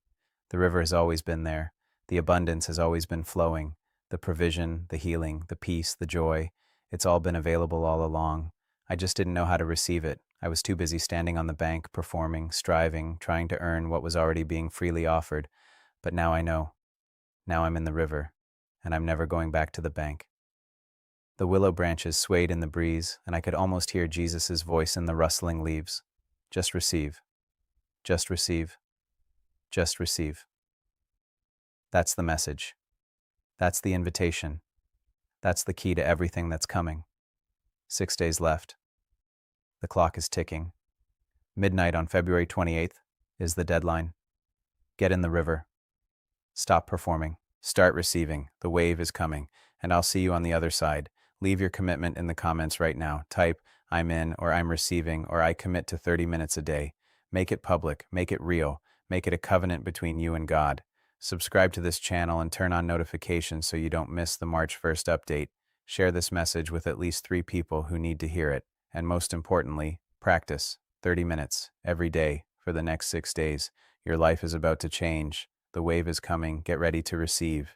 The river has always been there. The abundance has always been flowing. The provision, the healing, the peace, the joy, it's all been available all along. I just didn't know how to receive it. I was too busy standing on the bank, performing, striving, trying to earn what was already being freely offered. But now I know. Now I'm in the river, and I'm never going back to the bank. The willow branches swayed in the breeze, and I could almost hear Jesus' voice in the rustling leaves. Just receive. Just receive. Just receive. That's the message. That's the invitation. That's the key to everything that's coming. 6 days left. The clock is ticking. Midnight on February 28th is the deadline. Get in the river. Stop performing. Start receiving. The wave is coming, and I'll see you on the other side. Leave your commitment in the comments right now. Type, I'm in, or I'm receiving, or I commit to 30 minutes a day. Make it public. Make it real. Make it a covenant between you and God. Subscribe to this channel and turn on notifications so you don't miss the March 1st update. Share this message with at least 3 people who need to hear it. And most importantly, practice 30 minutes every day for the next 6 days. Your life is about to change. The wave is coming. Get ready to receive.